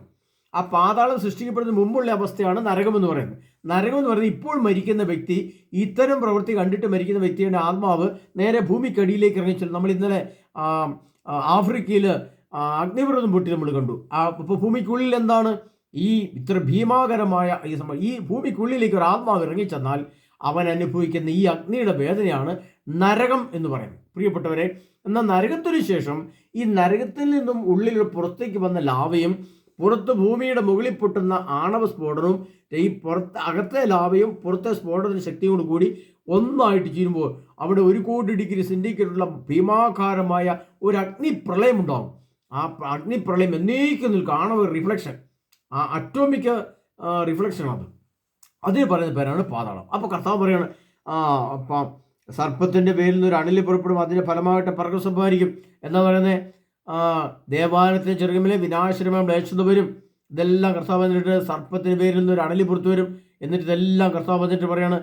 ആ പാതാളം സൃഷ്ടിക്കപ്പെടുന്നതിന് മുമ്പുള്ള അവസ്ഥയാണ് നരകം എന്ന് പറയുന്നത്. നരകം എന്ന് പറയുന്നത് ഇപ്പോൾ മരിക്കുന്ന വ്യക്തി, ഇത്തരം പ്രവൃത്തി കണ്ടിട്ട് മരിക്കുന്ന വ്യക്തിയുടെ ആത്മാവ് നേരെ ഭൂമിക്കടിയിലേക്ക് ഇറങ്ങിച്ചെല്ലും. നമ്മൾ ഇന്നലെ ആഫ്രിക്കയിൽ അഗ്നിപർവ്വതം പൊട്ടി നമ്മൾ കണ്ടു. ഇപ്പോൾ ഭൂമിക്കുള്ളിൽ എന്താണ് ഈ ഇത്ര ഭീമാകരമായ ഈ സംഭവം? ഈ ഭൂമിക്കുള്ളിലേക്ക് ഒരു ആത്മാവ് ഇറങ്ങിച്ചെന്നാൽ അവൻ അനുഭവിക്കുന്ന ഈ അഗ്നിയുടെ വേദനയാണ് നരകം എന്ന് പറയുന്നത്. പ്രിയപ്പെട്ടവരെ, എന്നാൽ നരകത്തിനു ശേഷം ഈ നരകത്തിൽ നിന്നും ഉള്ളിൽ പുറത്തേക്ക് വന്ന ലാവയും പുറത്ത് ഭൂമിയുടെ മുകളിൽ പൊട്ടുന്ന ആണവ സ്ഫോടനവും ഈ അകത്തെ ലാവയും പുറത്തെ സ്ഫോടന ശക്തിയും കൂടി ഒന്നായിട്ട് ചേരുമ്പോൾ അവിടെ 1 കോടി ഡിഗ്രി സെൻറ്റിഗ്രേഡുള്ള ഭീമാകാരമായ ഒരു അഗ്നിപ്രളയം ഉണ്ടാകും. ആ അഗ്നിപ്രളയം എന്നേക്കും നിൽക്കും. ആണവ റിഫ്ലക്ഷൻ, ആ അറ്റോമിക് റിഫ്ലക്ഷനാണ്. അതിന് പറയുന്ന പേരാണ് പാതാളം. അപ്പോൾ കർത്താവ് പറയാണ്, സർപ്പത്തിൻ്റെ പേരിൽ നിന്ന് ഒരു അണലി പുറപ്പെടും, അതിൻ്റെ ഫലമായിട്ട് പറക്ക സംഭവിക്കും എന്നാ പറയുന്നത്. ദേവാലയത്തിന് ചെറുകമിലെ വിനാശകരമായ മ്ലേച്ഛത വരും. ഇതെല്ലാം കർത്താവ് വന്നിട്ട് സർപ്പത്തിൻ്റെ പേരിൽ നിന്ന് ഒരു അണലി പുറത്തു വരും. എന്നിട്ട് ഇതെല്ലാം കർത്താവ് വന്നിട്ട് പറയാണ്.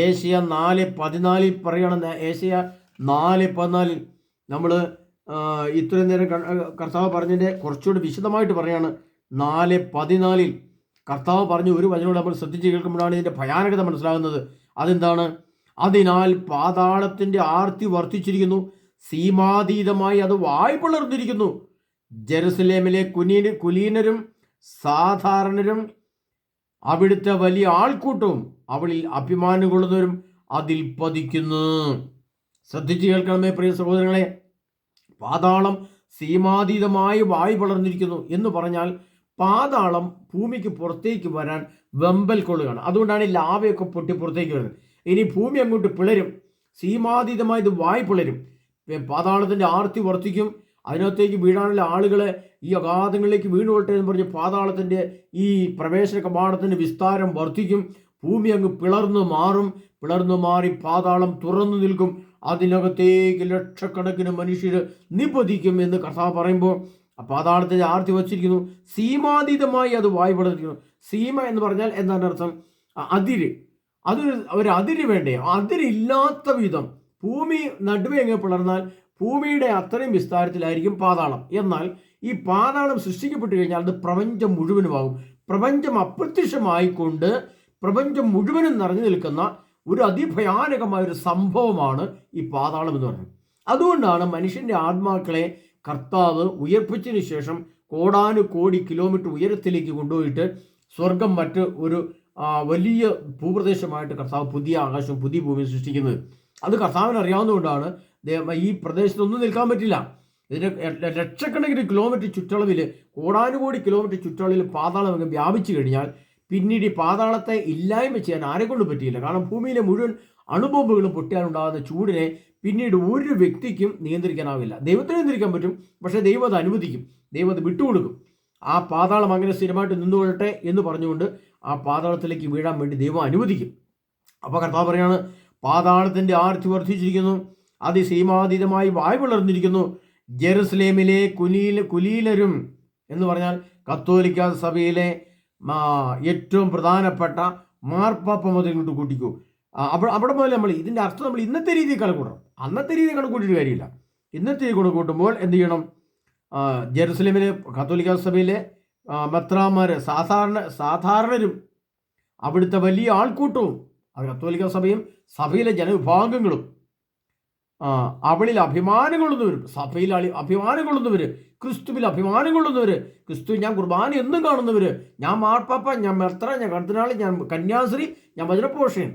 ഏശയ്യാ 4:14 പറയണം. ഏശയ്യാ 4:14 നമ്മൾ ഇത്രയും നേരം കർത്താവ് പറഞ്ഞതിൻ്റെ കുറച്ചുകൂടി വിശദമായിട്ട് പറയാണ്. 4:14 കർത്താവ് പറഞ്ഞ ഒരു വചനോട് നമ്മൾ ശ്രദ്ധിച്ച് കേൾക്കുമ്പോഴാണ് ഇതിൻ്റെ ഭയാനകത മനസ്സിലാകുന്നത്. അതെന്താണ്? അതിനാൽ പാതാളത്തിൻ്റെ ആർത്തി വർദ്ധിച്ചിരിക്കുന്നു, സീമാതീതമായി അത് വായ് പിളർന്നിരിക്കുന്നു. ജെറുസലേമിലെ കുലീനരും സാധാരണരും അവിടുത്തെ വലിയ ആൾക്കൂട്ടവും അവളിൽ അഭിമാനം കൊള്ളുന്നവരും അതിൽ പതിക്കുന്നു. ശ്രദ്ധിച്ച് കേൾക്കണമേ പ്രിയ സഹോദരങ്ങളെ. പാതാളം സീമാതീതമായി വായ് വളർന്നിരിക്കുന്നു എന്ന് പറഞ്ഞാൽ പാതാളം ഭൂമിക്ക് പുറത്തേക്ക് വരാൻ വെമ്പൽ കൊള്ളുകയാണ്. അതുകൊണ്ടാണ് ഈ ലാവയൊക്കെ പൊട്ടി പുറത്തേക്ക് വരുന്നത്. ഇനി ഭൂമി അങ്ങോട്ട് പിളരും, സീമാതീതമായി ഇത് വായ് പിളരും. പാതാളത്തിൻ്റെ ആർത്തി വർദ്ധിക്കും. അതിനകത്തേക്ക് വീഴാനുള്ള ആളുകളെ ഈ അഗാധങ്ങളിലേക്ക് വീണുകൊള്ളട്ടെ എന്ന് പറഞ്ഞ് പാതാളത്തിൻ്റെ ഈ പ്രവേശന കവാടത്തിൻ്റെ വിസ്താരം വർദ്ധിക്കും. ഭൂമി അങ്ങ് പിളർന്നു മാറും. പിളർന്നു മാറി പാതാളം തുറന്നു നിൽക്കും. അതിനകത്തേക്ക് ലക്ഷക്കണക്കിന് മനുഷ്യർ നിപതിക്കും എന്ന് കർത്താവ് പറയുമ്പോൾ പാതാളത്തിൻ്റെ ആർത്തി വച്ചിരിക്കുന്നു, സീമാതീതമായി അത് വായ് പിളർന്നിരിക്കുന്നു. സീമ എന്ന് പറഞ്ഞാൽ എന്താണ് അർത്ഥം? അതിര്. ഒരു അതിര് വേണ്ടേ? അതിരില്ലാത്ത വിധം ഭൂമി നടുവേ അങ്ങ് പിളർന്നാൽ ഭൂമിയുടെ അത്രയും വിസ്താരത്തിലായിരിക്കും പാതാളം. എന്നാൽ ഈ പാതാളം സൃഷ്ടിക്കപ്പെട്ടു കഴിഞ്ഞാൽ അത് പ്രപഞ്ചം മുഴുവനുമാകും. പ്രപഞ്ചം അപ്രത്യക്ഷമായിക്കൊണ്ട് പ്രപഞ്ചം മുഴുവനും നിറഞ്ഞു നിൽക്കുന്ന ഒരു അതിഭയാനകമായ ഒരു സംഭവമാണ് ഈ പാതാളം എന്ന് പറയുന്നത്. അതുകൊണ്ടാണ് മനുഷ്യൻ്റെ ആത്മാക്കളെ കർത്താവ് ഉയർപ്പിച്ചതിന് ശേഷം കോടാനുകോടി കിലോമീറ്റർ ഉയരത്തിലേക്ക് കൊണ്ടുപോയിട്ട് സ്വർഗം മറ്റ് ഒരു വലിയ ഭൂപ്രദേശമായിട്ട് കർത്താവ് പുതിയ ആകാശവും പുതിയ ഭൂമിയും സൃഷ്ടിക്കുന്നത്. അത് കർത്താവിന് അറിയാവുന്നതുകൊണ്ടാണ് ഈ പ്രദേശത്തൊന്നും നിൽക്കാൻ പറ്റില്ല. ഇതിന് ലക്ഷക്കണക്കിന് കിലോമീറ്റർ ചുറ്റളവിൽ, കോടാനുകോടി കിലോമീറ്റർ ചുറ്റളവിൽ പാതാളം അങ്ങ് വ്യാപിച്ചു കഴിഞ്ഞാൽ പിന്നീട് ഈ പാതാളത്തെ ഇല്ലായ്മ ചെയ്യാൻ ആരെക്കൊണ്ട് പറ്റിയില്ല. കാരണം ഭൂമിയിലെ മുഴുവൻ അണുബോംബുകളും പൊട്ടിയാലുണ്ടാകുന്ന ചൂടിനെ പിന്നീട് ഒരു വ്യക്തിക്കും നിയന്ത്രിക്കാനാവില്ല. ദൈവത്തിന് നിയന്ത്രിക്കാൻ പറ്റും, പക്ഷേ ദൈവം അത് അനുവദിക്കും, ദൈവം അത് വിട്ടുകൊടുക്കും. ആ പാതാളം അങ്ങനെ സ്ഥിരമായിട്ട് നിന്നുകൊള്ളട്ടെ എന്ന് പറഞ്ഞുകൊണ്ട് ആ പാതാളത്തിലേക്ക് വീഴാൻ വേണ്ടി ദൈവം അനുവദിക്കും. അപ്പോൾ കർത്താവ് പറയാണ്, പാതാളത്തിൻ്റെ ആർത്തി വർദ്ധിച്ചിരിക്കുന്നു, അതിസീമാതീതമായി വായ് വളർന്നിരിക്കുന്നു. ജെറുസലേമിലെ കുലീനരും എന്ന് പറഞ്ഞാൽ കത്തോലിക്ക സഭയിലെ ഏറ്റവും പ്രധാനപ്പെട്ട മാർപ്പാപ്പ മുതൽ ഇങ്ങോട്ട് കൂട്ടിക്കൂ. അവിടെ മുതൽ നമ്മൾ ഇതിൻ്റെ അർത്ഥം നമ്മൾ ഇന്നത്തെ രീതിയിൽ കണക്കൂട്ടണം. അന്നത്തെ രീതിയിൽ കണക്കൂട്ടിയിട്ട് കാര്യമില്ല. ഇന്നത്തെ കണക്കൂട്ടുമ്പോൾ എന്ത് ചെയ്യണം? ജെറുസലേമിലെ കത്തോലിക്ക സഭയിലെ മെത്രാന്മാർ, സാധാരണരും അവിടുത്തെ വലിയ ആൾക്കൂട്ടവും, അത് കത്തോലിക്ക സഭയും സഭയിലെ ജനവിഭാഗങ്ങളും അവളിൽ അഭിമാനം കൊള്ളുന്നവർ, സഭയിൽ അഭിമാനം കൊള്ളുന്നവർ, ക്രിസ്തുവിൽ അഭിമാനം കൊള്ളുന്നവർ, ക്രിസ്തു ഞാൻ കുർബാന എന്നും കാണുന്നവർ, ഞാൻ മാർപ്പാപ്പ, ഞാൻ മെത്ര, ഞാൻ കർദിനാൾ, ഞാൻ കന്യാസ്ത്രീ, ഞാൻ വചനപോഷൻ,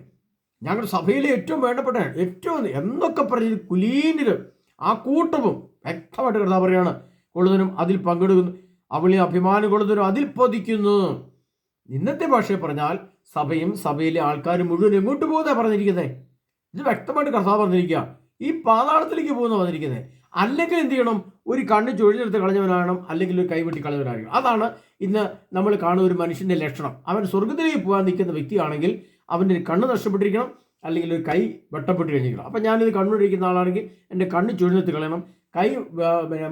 ഞങ്ങളുടെ സഭയിലെ ഏറ്റവും വേണ്ടപ്പെട്ട ഏറ്റവും എന്നൊക്കെ പറഞ്ഞ് കുലീനരും ആ കൂട്ടവും വ്യക്തമായിട്ട് കർത്താവ് പറയാണ് കൊള്ളുന്നവരും അതിൽ പങ്കെടുക്കുന്നു, അവളിൽ അഭിമാനം കൊള്ളുന്നവരും അതിൽ പതിക്കുന്നു. ഇന്നത്തെ ഭാഷയിൽ പറഞ്ഞാൽ സഭയും സഭയിലെ ആൾക്കാർ മുഴുവൻ എങ്ങോട്ട് പോകുന്നതാണ് പറഞ്ഞിരിക്കുന്നത്. ഇത് വ്യക്തമായിട്ട് കർത്താവ് പറഞ്ഞിരിക്കുക, ഈ പാതാളത്തിലേക്ക് പോകുന്ന വന്നിരിക്കുന്നത്. അല്ലെങ്കിൽ എന്ത് ചെയ്യണം? ഒരു കണ്ണ് ചൊഴിഞ്ഞെടുത്ത് കളഞ്ഞവനാകണം, അല്ലെങ്കിൽ ഒരു കൈവെട്ടി കളഞ്ഞവനാകണം. അതാണ് ഇന്ന് നമ്മൾ കാണുന്ന ഒരു മനുഷ്യൻ്റെ ലക്ഷണം. അവൻ സ്വർഗത്തിലേക്ക് പോകാൻ നിൽക്കുന്ന വ്യക്തിയാണെങ്കിൽ അവൻ്റെ ഒരു കണ്ണ് നഷ്ടപ്പെട്ടിരിക്കണം, അല്ലെങ്കിൽ ഒരു കൈ വെട്ടപ്പെട്ട് കഴിഞ്ഞിരിക്കണം. അപ്പം ഞാനിത് കണ്ണുകൊണ്ടിരിക്കുന്ന ആളാണെങ്കിൽ എൻ്റെ കണ്ണ് ചൊഴിഞ്ഞെടുത്ത് കളയണം, കൈ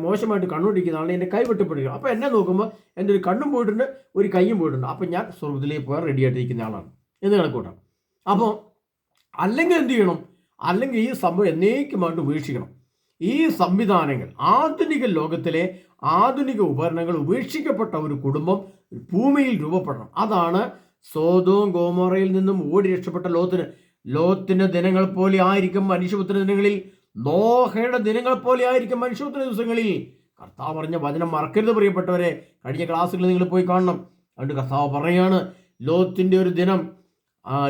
മോശമായിട്ട് കണ്ണുകൊണ്ടിരിക്കുന്ന ആണെങ്കിൽ എൻ്റെ കൈ വെട്ടപ്പെട്ടിരിക്കണം. അപ്പോൾ എന്നെ നോക്കുമ്പോൾ എൻ്റെ ഒരു കണ്ണും പോയിട്ടുണ്ട്, ഒരു കൈയും പോയിട്ടുണ്ട്. അപ്പം ഞാൻ സ്വർഗത്തിലേക്ക് പോകാൻ റെഡി ആയിട്ടിരിക്കുന്ന ആളാണ് എന്ന് കണക്കൂട്ടാം. അപ്പോൾ അല്ലെങ്കിൽ എന്ത് ചെയ്യണം? അല്ലെങ്കിൽ ഈ സംഭവം എന്നേക്കുമായിട്ട് ഉപേക്ഷിക്കണം. ഈ സംവിധാനങ്ങൾ, ആധുനിക ലോകത്തിലെ ആധുനിക ഉപകരണങ്ങൾ ഉപേക്ഷിക്കപ്പെട്ട ഒരു കുടുംബം ഭൂമിയിൽ രൂപപ്പെടണം. അതാണ് സോദോം ഗോമോറയിൽ നിന്നും ഓടി രക്ഷപ്പെട്ട ലോത്തിന്റെ ദിനങ്ങൾ പോലെ ആയിരിക്കും മനുഷ്യപുത്ര ദിനങ്ങളിൽ, നോഹയുടെ ദിനങ്ങൾ പോലെ ആയിരിക്കും മനുഷ്യപുത്ര ദിവസങ്ങളിൽ. കർത്താവ് പറഞ്ഞ വചനം മറക്കരുത് പ്രിയപ്പെട്ടവരെ. കഴിഞ്ഞ ക്ലാസ്സുകളിൽ നിങ്ങൾ പോയി കാണണം. അതുകൊണ്ട് കർത്താവ് പറയാണ്, ലോത്തിന്റെ ഒരു ദിനം,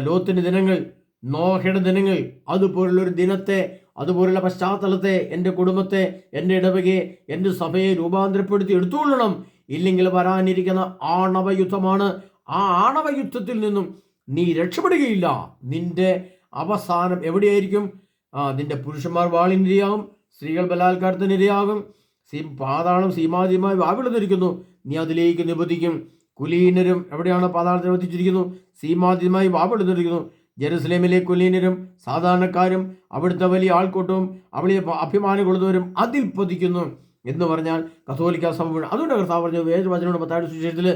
ലോത്തിന്റെ ദിനങ്ങൾ, നോഹയുടെ ദിനങ്ങൾ, അതുപോലുള്ളൊരു ദിനത്തെ, അതുപോലുള്ള പശ്ചാത്തലത്തെ എൻ്റെ കുടുംബത്തെ, എൻ്റെ ഇടവകയെ, എൻ്റെ സഭയെ രൂപാന്തരപ്പെടുത്തി എടുത്തുകൊള്ളണം. ഇല്ലെങ്കിൽ വരാനിരിക്കുന്ന ആണവയുദ്ധമാണ്. ആ ആണവയുദ്ധത്തിൽ നിന്നും നീ രക്ഷപ്പെടുകയില്ല. നിന്റെ അവസാനം എവിടെയായിരിക്കും? നിന്റെ പുരുഷന്മാർ വാളിനിരയാകും, സ്ത്രീകൾ ബലാത്കാരത്തിനിരയാകും, പാതാളം സീമാതീയമായി വാവിളന്നിരിക്കുന്നു, നീ അതിലേക്ക് നിബന്ധിക്കും. കുലീനരും എവിടെയാണ്? പാതാളത്തിൽ വധിച്ചിരിക്കുന്നു, സീമാതീയമായി വാവിളന്നിരിക്കുന്നു. ജെറുസലേമിലെ കുലീനരും സാധാരണക്കാരും അവിടുത്തെ വലിയ ആൾക്കൂട്ടവും അവളെ അഭിമാനം കൊള്ളുന്നവരും അതിൽ പതിക്കുന്നു എന്ന് പറഞ്ഞാൽ കത്തോലിക്ക സഭ. അതുകൊണ്ട് കർത്താവ് പറഞ്ഞു വേദവചനോട് 10 സുവിശേഷത്തിൽ,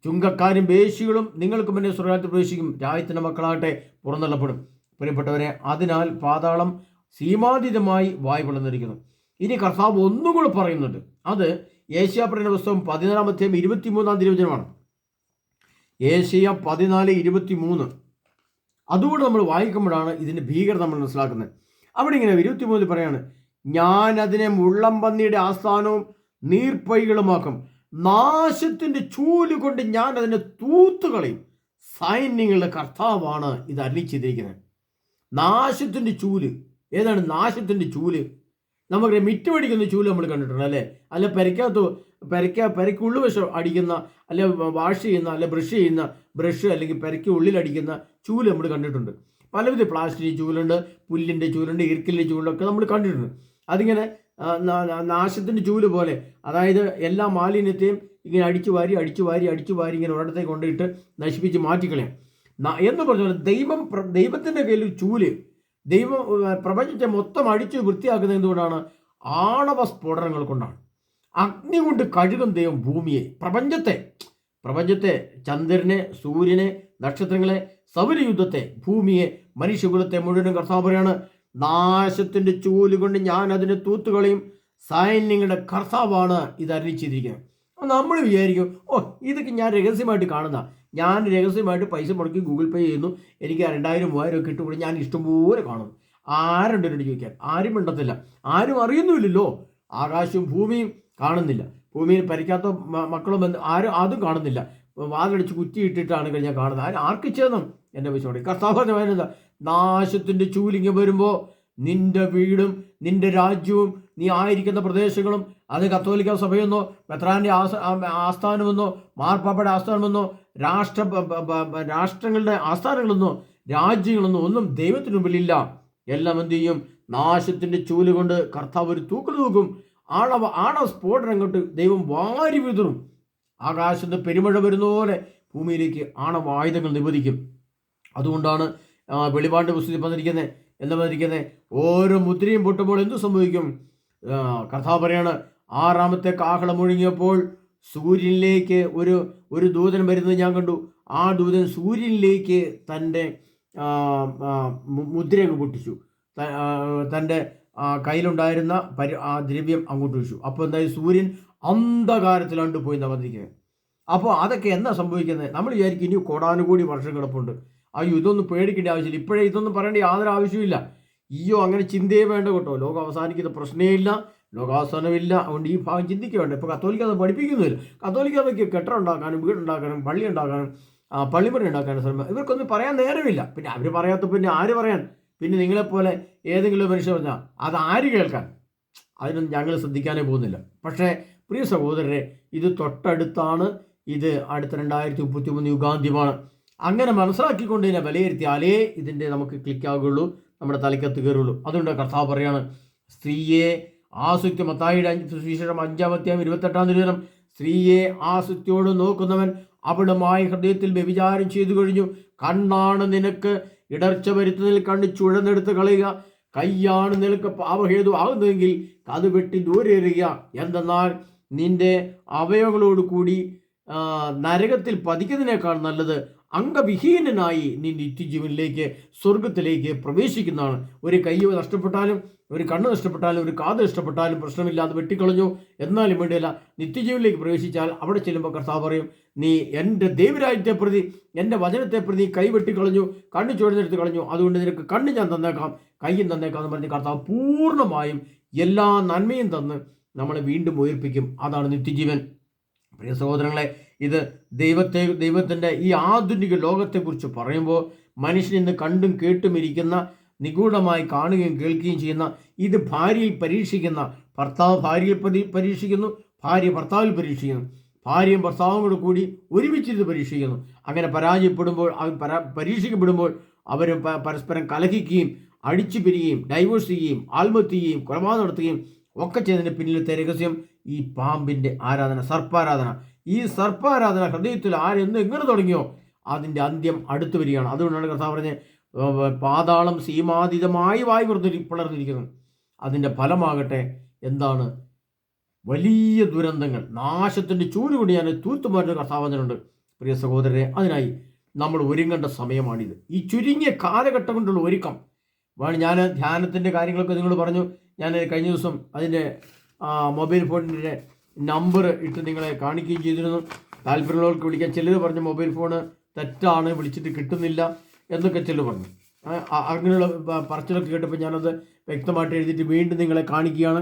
ചുങ്കക്കാരും വേശ്യകളും നിങ്ങൾക്കും എന്നെ സ്വർഗ്ഗത്തിൽ പ്രവേശിക്കും, രാജ്യത്തിൻ്റെ മക്കളാകട്ടെ പുറന്തള്ളപ്പെടും. പ്രിയപ്പെട്ടവരെ, അതിനാൽ പാതാളം സീമാതീതമായി വായ് പിളർന്നിരിക്കുന്നു. ഇനി കർത്താവ് ഒന്നും കൂടെ പറയുന്നുണ്ട്. അത് യേശയ്യാപ്രവചന പുസ്തകം 14 23 തിരുവചനമാണ്. യേശയ്യ 14:23. അതുകൂടെ നമ്മൾ വായിക്കുമ്പോഴാണ് ഇതിൻ്റെ ഭീകരത നമ്മൾ മനസ്സിലാക്കുന്നത്. അവിടെ ഇങ്ങനെ 23 പറയാണ്, ഞാൻ അതിനെ മുള്ളം പന്നിയുടെ ആസ്ഥാനവും നീർപ്പൈകളുമാക്കും, നാശത്തിൻ്റെ ചൂല് കൊണ്ട് ഞാൻ അതിനെ തൂത്തുകളയും. സൈന്യങ്ങളുടെ കർത്താവാണ് ഇത് അരുളി ചെയ്തിരിക്കുന്നത്. നാശത്തിൻ്റെ ചൂല്. ഏതാണ് നാശത്തിൻ്റെ ചൂല്? നമുക്ക് മിറ്റമടിക്കുന്ന ചൂല് നമ്മൾ കണ്ടിട്ടുണ്ട് അല്ലേ? അല്ല പെരയ്ക്കുള്ളിൽ വശം അടിക്കുന്ന, അല്ലെ വാഷ് ചെയ്യുന്ന, അല്ലെ ബ്രഷ് ചെയ്യുന്ന ബ്രഷ്, അല്ലെങ്കിൽ പെരയ്ക്ക് ഉള്ളിലടിക്കുന്ന ചൂല് നമ്മൾ കണ്ടിട്ടുണ്ട്. പലവിധ പ്ലാസ്റ്റിക് ചൂലുണ്ട്, പുല്ലിൻ്റെ ചൂലുണ്ട്, ഈർക്കലിൻ്റെ ചൂലൊക്കെ നമ്മൾ കണ്ടിട്ടുണ്ട്. അതിങ്ങനെ നാശത്തിൻ്റെ ചൂല് പോലെ, അതായത് എല്ലാ മാലിന്യത്തെയും ഇങ്ങനെ അടിച്ചു വാരി ഇങ്ങനെ ഒരിടത്തേക്ക് കൊണ്ടിട്ട് നശിപ്പിച്ച് മാറ്റിക്കളയാം എന്ന് പറഞ്ഞാൽ ദൈവത്തിൻ്റെ കയ്യിൽ ചൂല്. ദൈവം പ്രപഞ്ചത്തെ മൊത്തം അടിച്ചു വൃത്തിയാക്കുന്നത് എന്തുകൊണ്ടാണ്? ആണവ സ്ഫോടനങ്ങൾ കൊണ്ടാണ്. അഗ്നി കൊണ്ട് കഴുകും ദൈവം ഭൂമിയെ, പ്രപഞ്ചത്തെ, ചന്ദ്രനെ, സൂര്യനെ, നക്ഷത്രങ്ങളെ, സൗരയുദ്ധത്തെ, ഭൂമിയെ, മനുഷ്യകുലത്തെ മുഴുവനും കർത്താവ് പറയാണ്, നാശത്തിൻ്റെ ചൂല് കൊണ്ട് ഞാൻ അതിനെ തൂത്തുകളയും. സൈന്യങ്ങളുടെ കർത്താവാണ് ഇത് അരുളി ചെയ്തിരിക്കുന്നത്. നമ്മൾ വിചാരിക്കും, ഇതൊക്കെ ഞാൻ രഹസ്യമായിട്ട് കാണുന്ന, ഞാൻ രഹസ്യമായിട്ട് പൈസ മുടക്കി ഗൂഗിൾ പേ ചെയ്യുന്നു, എനിക്ക് 2000-3000 ഒക്കെ ഇട്ടുകൂടി ഞാൻ ഇഷ്ടംപോലെ കാണുന്നു. ആരുണ്ട് എന്നോട് ചോദിക്കാൻ? ആരും മിണ്ടത്തില്ല, ആരും അറിയുന്നുമില്ലല്ലോ. ആകാശവും ഭൂമിയും കാണുന്നില്ല, ഭൂമിയിൽ പരിക്കാത്ത മക്കളും ആരും അതും കാണുന്നില്ല. വാതിലടിച്ച് കുറ്റിയിട്ടിട്ടാണ് കഴിഞ്ഞാൽ കാണുന്നത്. ആർക്ക് ചേർന്നും എൻ്റെ വിശ്വാസം. കർത്താവ് നാശത്തിൻ്റെ ചൂലിങ്ങ വരുമ്പോൾ നിന്റെ വീടും നിന്റെ രാജ്യവും നീ ആയിരിക്കുന്ന പ്രദേശങ്ങളും, അത് കത്തോലിക്ക സഭയെന്നോ മെത്രാൻ്റെ ആസ്ഥാനമെന്നോ മാർപ്പാപ്പയുടെ ആസ്ഥാനമെന്നോ രാഷ്ട്രങ്ങളുടെ ആസ്ഥാനങ്ങളെന്നോ രാജ്യങ്ങളെന്നോ ഒന്നും ദൈവത്തിന് മുമ്പിലില്ല. എല്ലാം എന്ത് ചെയ്യും? നാശത്തിൻ്റെ ചൂല് കൊണ്ട് കർത്താവ് ഒരു തൂക്കും. ആണവ സ്ഫോടനം കൊണ്ട് ദൈവം വാരി വിതറും. ആകാശത്ത് പെരുമഴ വരുന്ന പോലെ ഭൂമിയിലേക്ക് ആണവായുധങ്ങൾ നിവേദിക്കും. അതുകൊണ്ടാണ് വെളിപാടിൻ്റെ പുസ്തകത്തിൽ പറഞ്ഞിരിക്കുന്നത്, ഓരോ മുദ്രയും പൊട്ടുമ്പോൾ എന്തു സംഭവിക്കും? കർത്താവ് പറയാണ്, 6ാമത്തെ കാഹളം മുഴങ്ങിയപ്പോൾ സൂര്യനിലേക്ക് ഒരു ദൂതൻ വരുന്നത് ഞാൻ കണ്ടു. ആ ദൂതൻ സൂര്യനിലേക്ക് തൻ്റെ മുദ്രയൊക്കെ പൊട്ടിച്ചു. തൻ്റെ കയ്യിലുണ്ടായിരുന്ന ആ ദ്രവ്യം അങ്ങോട്ട് വെച്ചു. അപ്പോൾ എന്തായി? സൂര്യൻ അന്ധകാരത്തിൽ പോയി എന്നാണ് പറഞ്ഞിരിക്കുന്നത്. അപ്പോൾ അതൊക്കെ എന്താ സംഭവിക്കുന്നത്? നമ്മൾ വിചാരിക്കും ഇനി കോടാനുകൂടി വർഷം കിടപ്പുണ്ട്, അയ്യോ ഇതൊന്നും പേടിക്കേണ്ട ആവശ്യമില്ല, ഇപ്പോഴേ ഇതൊന്നും പറയേണ്ട യാതൊരു ആവശ്യമില്ല, അങ്ങനെ ചിന്തയെ വേണ്ട കേട്ടോ. ലോകം അവസാനിക്കുന്ന പ്രശ്നമേ ഇല്ല, ലോകാവസാനമില്ല. അതുകൊണ്ട് ഈ ഭാഗം ചിന്തിക്കുക വേണ്ട. ഇപ്പോൾ കത്തോലിക്ക അത് പഠിപ്പിക്കുന്നില്ല. കത്തോലിക്കതൊക്കെ കെട്ടിടമുണ്ടാക്കാനും വീടുണ്ടാക്കാനും പള്ളി ഉണ്ടാക്കാനും പള്ളിമുറി ഉണ്ടാക്കാനും ശ്രമം, ഇവർക്കൊന്നും പറയാൻ നേരമില്ല. പിന്നെ അവർ പറയാത്ത പിന്നെ ആര് പറയാൻ? പിന്നെ നിങ്ങളെപ്പോലെ ഏതെങ്കിലും മനുഷ്യർ പറഞ്ഞാൽ അത് ആര് കേൾക്കാൻ? അതിനൊന്നും ഞങ്ങൾ ശ്രദ്ധിക്കാനേ പോകുന്നില്ല. പക്ഷേ പ്രിയ സഹോദരരെ, ഇത് തൊട്ടടുത്താണ്. ഇത് അടുത്ത 2033 യുഗാന്ത്യമാണ്. അങ്ങനെ മനസ്സിലാക്കിക്കൊണ്ട് ഇതിനെ വിലയിരുത്തിയാലേ ഇതിൻ്റെ നമുക്ക് ക്ലിക്കാകുള്ളൂ, നമ്മുടെ തലയ്ക്കത്ത് കയറുള്ളൂ. അതുകൊണ്ട് കർത്താവ് പറയാണ്, സ്ത്രീയെ ആസക്തി, മത്തായിയുടെ 5-28 സ്ത്രീയെ ആസക്തിയോട് നോക്കുന്നവൻ അവിടുമായി ഹൃദയത്തിൽ വ്യഭിചാരം ചെയ്തു കഴിഞ്ഞു. കണ്ണാണ് നിനക്ക് ഇടർച്ച വരുത്തുന്നതിൽ കണ്ണ് ചുഴന്നെടുത്ത് കളയുക, കൈയാണ് നിനക്ക് പാപഹേതു ആകുന്നതെങ്കിൽ അത് വെട്ടി ദൂരെ എറിയുക. എന്തെന്നാൽ നിന്റെ അവയവങ്ങളോട് കൂടി നരകത്തിൽ പതിക്കുന്നതിനേക്കാൾ നല്ലത് അംഗവിഹീനനായി നീ നിത്യജീവനിലേക്ക്, സ്വർഗത്തിലേക്ക് പ്രവേശിക്കുന്നതാണ്. ഒരു കൈ നഷ്ടപ്പെട്ടാലും, ഒരു കണ്ണ് നഷ്ടപ്പെട്ടാലും, ഒരു കാത് നഷ്ടപ്പെട്ടാലും പ്രശ്നമില്ലാതെ വെട്ടിക്കളഞ്ഞു, എന്നാലും വേണ്ടിയല്ല, നിത്യജീവനിലേക്ക് പ്രവേശിച്ചാൽ അവിടെ ചെല്ലുമ്പോൾ കർത്താവ് പറയും, നീ എൻ്റെ ദൈവരാജ്യത്തെ പ്രതി, എൻ്റെ വചനത്തെ പ്രതി കൈ വെട്ടിക്കളഞ്ഞു, കണ്ണ് ചുഴന്നെടുത്ത് കളഞ്ഞു, അതുകൊണ്ട് നിനക്ക് കണ്ണ് ഞാൻ തന്നേക്കാം, കയ്യും തന്നേക്കാം എന്ന് പറഞ്ഞ് കർത്താവ് പൂർണ്ണമായും എല്ലാ നന്മയും തന്ന് നമ്മളെ വീണ്ടും ഉയർപ്പിക്കും. അതാണ് നിത്യജീവൻ. പ്രിയ സഹോദരങ്ങളെ, ഇത് ദൈവത്തിൻ്റെ ഈ ആധുനിക ലോകത്തെക്കുറിച്ച് പറയുമ്പോൾ മനുഷ്യൻ ഇന്ന് കണ്ടും കേട്ടും ഇരിക്കുന്ന, നിഗൂഢമായി കാണുകയും കേൾക്കുകയും ചെയ്യുന്ന, ഇത് ഭാര്യയിൽ പരീക്ഷിക്കുന്ന, ഭർത്താവ് ഭാര്യയിൽ പരീക്ഷിക്കുന്നു, ഭാര്യ ഭർത്താവിൽ പരീക്ഷിക്കുന്നു, ഭാര്യയും ഭർത്താവും കൂടെ കൂടി ഒരുമിച്ചിരുന്ന് പരീക്ഷിക്കുന്നു. അങ്ങനെ പരീക്ഷിക്കപ്പെടുമ്പോൾ അവർ പരസ്പരം കലഹിക്കുകയും അടിച്ചു പിരിയുകയും ഡൈവേഴ്സ് ചെയ്യുകയും ആത്മഹത്യ ചെയ്യുകയും കൊലപാതകം നടത്തുകയും ഒക്കെ ചെയ്തതിൻ്റെ പിന്നിലത്തെ രഹസ്യം ഈ പാമ്പിൻ്റെ ആരാധന, സർപ്പാരാധന. ഈ സർപ്പാരാധന ഹൃദയത്തിൽ എങ്ങനെ തുടങ്ങിയോ അതിൻ്റെ അന്ത്യം അടുത്തു വരികയാണ്. അതുകൊണ്ടാണ് കർത്താവ് പറഞ്ഞ്, പാതാളം സീമാതീതമായി വായ് പിളർന്നിരിക്കുന്നു. അതിൻ്റെ ഫലമാകട്ടെ എന്താണ്? വലിയ ദുരന്തങ്ങൾ, നാശത്തിൻ്റെ ചൂല് കൊണ്ട് ഞാൻ തൂത്തുമാറ്റുന്ന കർത്താവനുണ്ട്. പ്രിയ സഹോദരരെ, അതിനായി നമ്മൾ ഒരുങ്ങേണ്ട സമയമാണിത്. ഈ ചുരുങ്ങിയ കാലഘട്ടം കൊണ്ടുള്ള ഒരുക്കം ഞാൻ ധ്യാനത്തിൻ്റെ കാര്യങ്ങളൊക്കെ നിങ്ങൾ പറഞ്ഞു. ഞാൻ കഴിഞ്ഞ ദിവസം അതിൻ്റെ മൊബൈൽ ഫോണിൻ്റെ നമ്പർ ഇട്ട് നിങ്ങളെ കാണിക്കുകയും ചെയ്തിരുന്നു. താല്പര്യമുള്ളവർക്ക് വിളിക്കാൻ. ചിലർ പറഞ്ഞു മൊബൈൽ ഫോണ് തെറ്റാണ്, വിളിച്ചിട്ട് കിട്ടുന്നില്ല എന്നൊക്കെ ചിലർ പറഞ്ഞു. അങ്ങനെയുള്ള പറച്ചിലൊക്കെ കേട്ടപ്പോൾ ഞാനത് വ്യക്തമായിട്ട് എഴുതിയിട്ട് വീണ്ടും നിങ്ങളെ കാണിക്കുകയാണ്.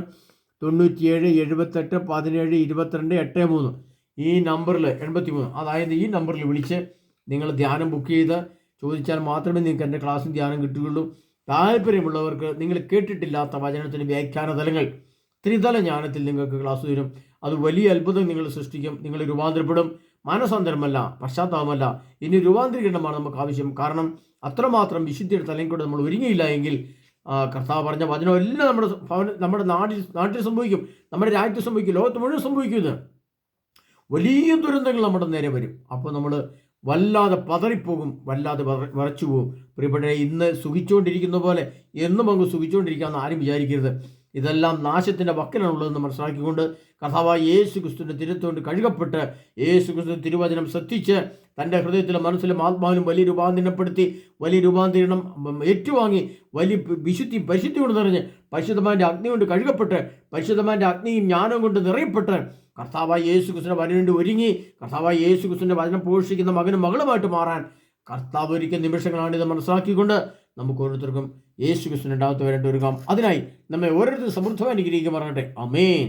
97 78 17 22 83 ഈ നമ്പറിൽ 83, അതായത് ഈ നമ്പറിൽ വിളിച്ച് നിങ്ങൾ ധ്യാനം ബുക്ക് ചെയ്ത് ചോദിച്ചാൽ മാത്രമേ നിങ്ങൾക്ക് എൻ്റെ ക്ലാസ്സും ധ്യാനം കിട്ടുകയുള്ളൂ. താല്പര്യമുള്ളവർക്ക് നിങ്ങൾ കേട്ടിട്ടില്ലാത്ത വചനത്തിൻ്റെ വ്യാഖ്യാന തലങ്ങൾ ത്രിതല ജ്ഞാനത്തിൽ നിങ്ങൾക്ക് ക്ലാസ് തരും. അത് വലിയ അത്ഭുതം നിങ്ങൾ സൃഷ്ടിക്കും. നിങ്ങൾ രൂപാന്തരപ്പെടും. മാനസാന്തരമല്ല, പശ്ചാത്താപമല്ല, ഇനി രൂപാന്തരീകരണമാണ് നമുക്ക് ആവശ്യം. കാരണം അത്രമാത്രം വിശുദ്ധിയുടെ തലയും കൂടെ നമ്മൾ ഒരുങ്ങിയില്ല എങ്കിൽ കർത്താവ് പറഞ്ഞ വചനം എല്ലാം നമ്മുടെ നാട്ടിൽ സംഭവിക്കും, നമ്മുടെ രാജ്യത്ത് സംഭവിക്കും, ലോകത്ത് മുഴുവൻ സംഭവിക്കുന്നത്. വലിയ ദുരന്തങ്ങൾ നമ്മുടെ നേരെ വരും. അപ്പോൾ നമ്മൾ വല്ലാതെ പതറിപ്പോകും, വല്ലാതെ വിറച്ചു പോകും. പ്രിയപ്പെട്ടവരെ, ഇന്ന് സുഖിച്ചുകൊണ്ടിരിക്കുന്ന പോലെ എന്നും അങ്ങ് സുഖിച്ചുകൊണ്ടിരിക്കാമെന്ന് ആരും വിചാരിക്കരുത്. ഇതെല്ലാം നാശത്തിൻ്റെ വക്കിലാണുള്ളതെന്ന് മനസ്സിലാക്കിക്കൊണ്ട് കർത്താവായ യേശു ക്രിസ്തുവിൻ്റെ തിരുത്തുകൊണ്ട് കഴുകപ്പെട്ട് യേശു ക്രിസ്തു തിരുവചനം ശ്രദ്ധിച്ച് തൻ്റെ ഹൃദയത്തിലും മനസ്സിലും ആത്മാവിലും വലിയ രൂപാന്തരപ്പെടുത്തി, വലിയ രൂപാന്തരണം ഏറ്റുവാങ്ങി, വലിയ പരിശുദ്ധി കൊണ്ട് നിറഞ്ഞ് പരിശുദ്ധമാൻ്റെ അഗ്നി കൊണ്ട് കഴുകപ്പെട്ട് പരിശുദ്ധമാൻ്റെ അഗ്നിയും ജ്ഞാനവും കൊണ്ട് നിറയപ്പെട്ട് കർത്താവായ യേശു ക്രിസ്തുവിൻ്റെ വചനം ഒരുങ്ങി കർത്താവായ യേശു ക്രിസ്തുവിൻ്റെ വചനം പോഷിക്കുന്ന മകനും മകളുമായിട്ട് മാറാൻ കർത്താവ് ഒരുക്കിയ നിമിഷങ്ങളാണിത് മനസ്സിലാക്കിക്കൊണ്ട് നമുക്ക് ഓരോരുത്തർക്കും യേശു ക്രിസ്തുവിൻ്റെ ഉണ്ടാകത്ത് വരേണ്ടി ഒരുങ്ങാം. അതിനായി നമ്മെ ഓരോരുത്തരും സമൃദ്ധമായി അനുഗ്രഹിക്കുമാറാകട്ടെ. ആമേൻ.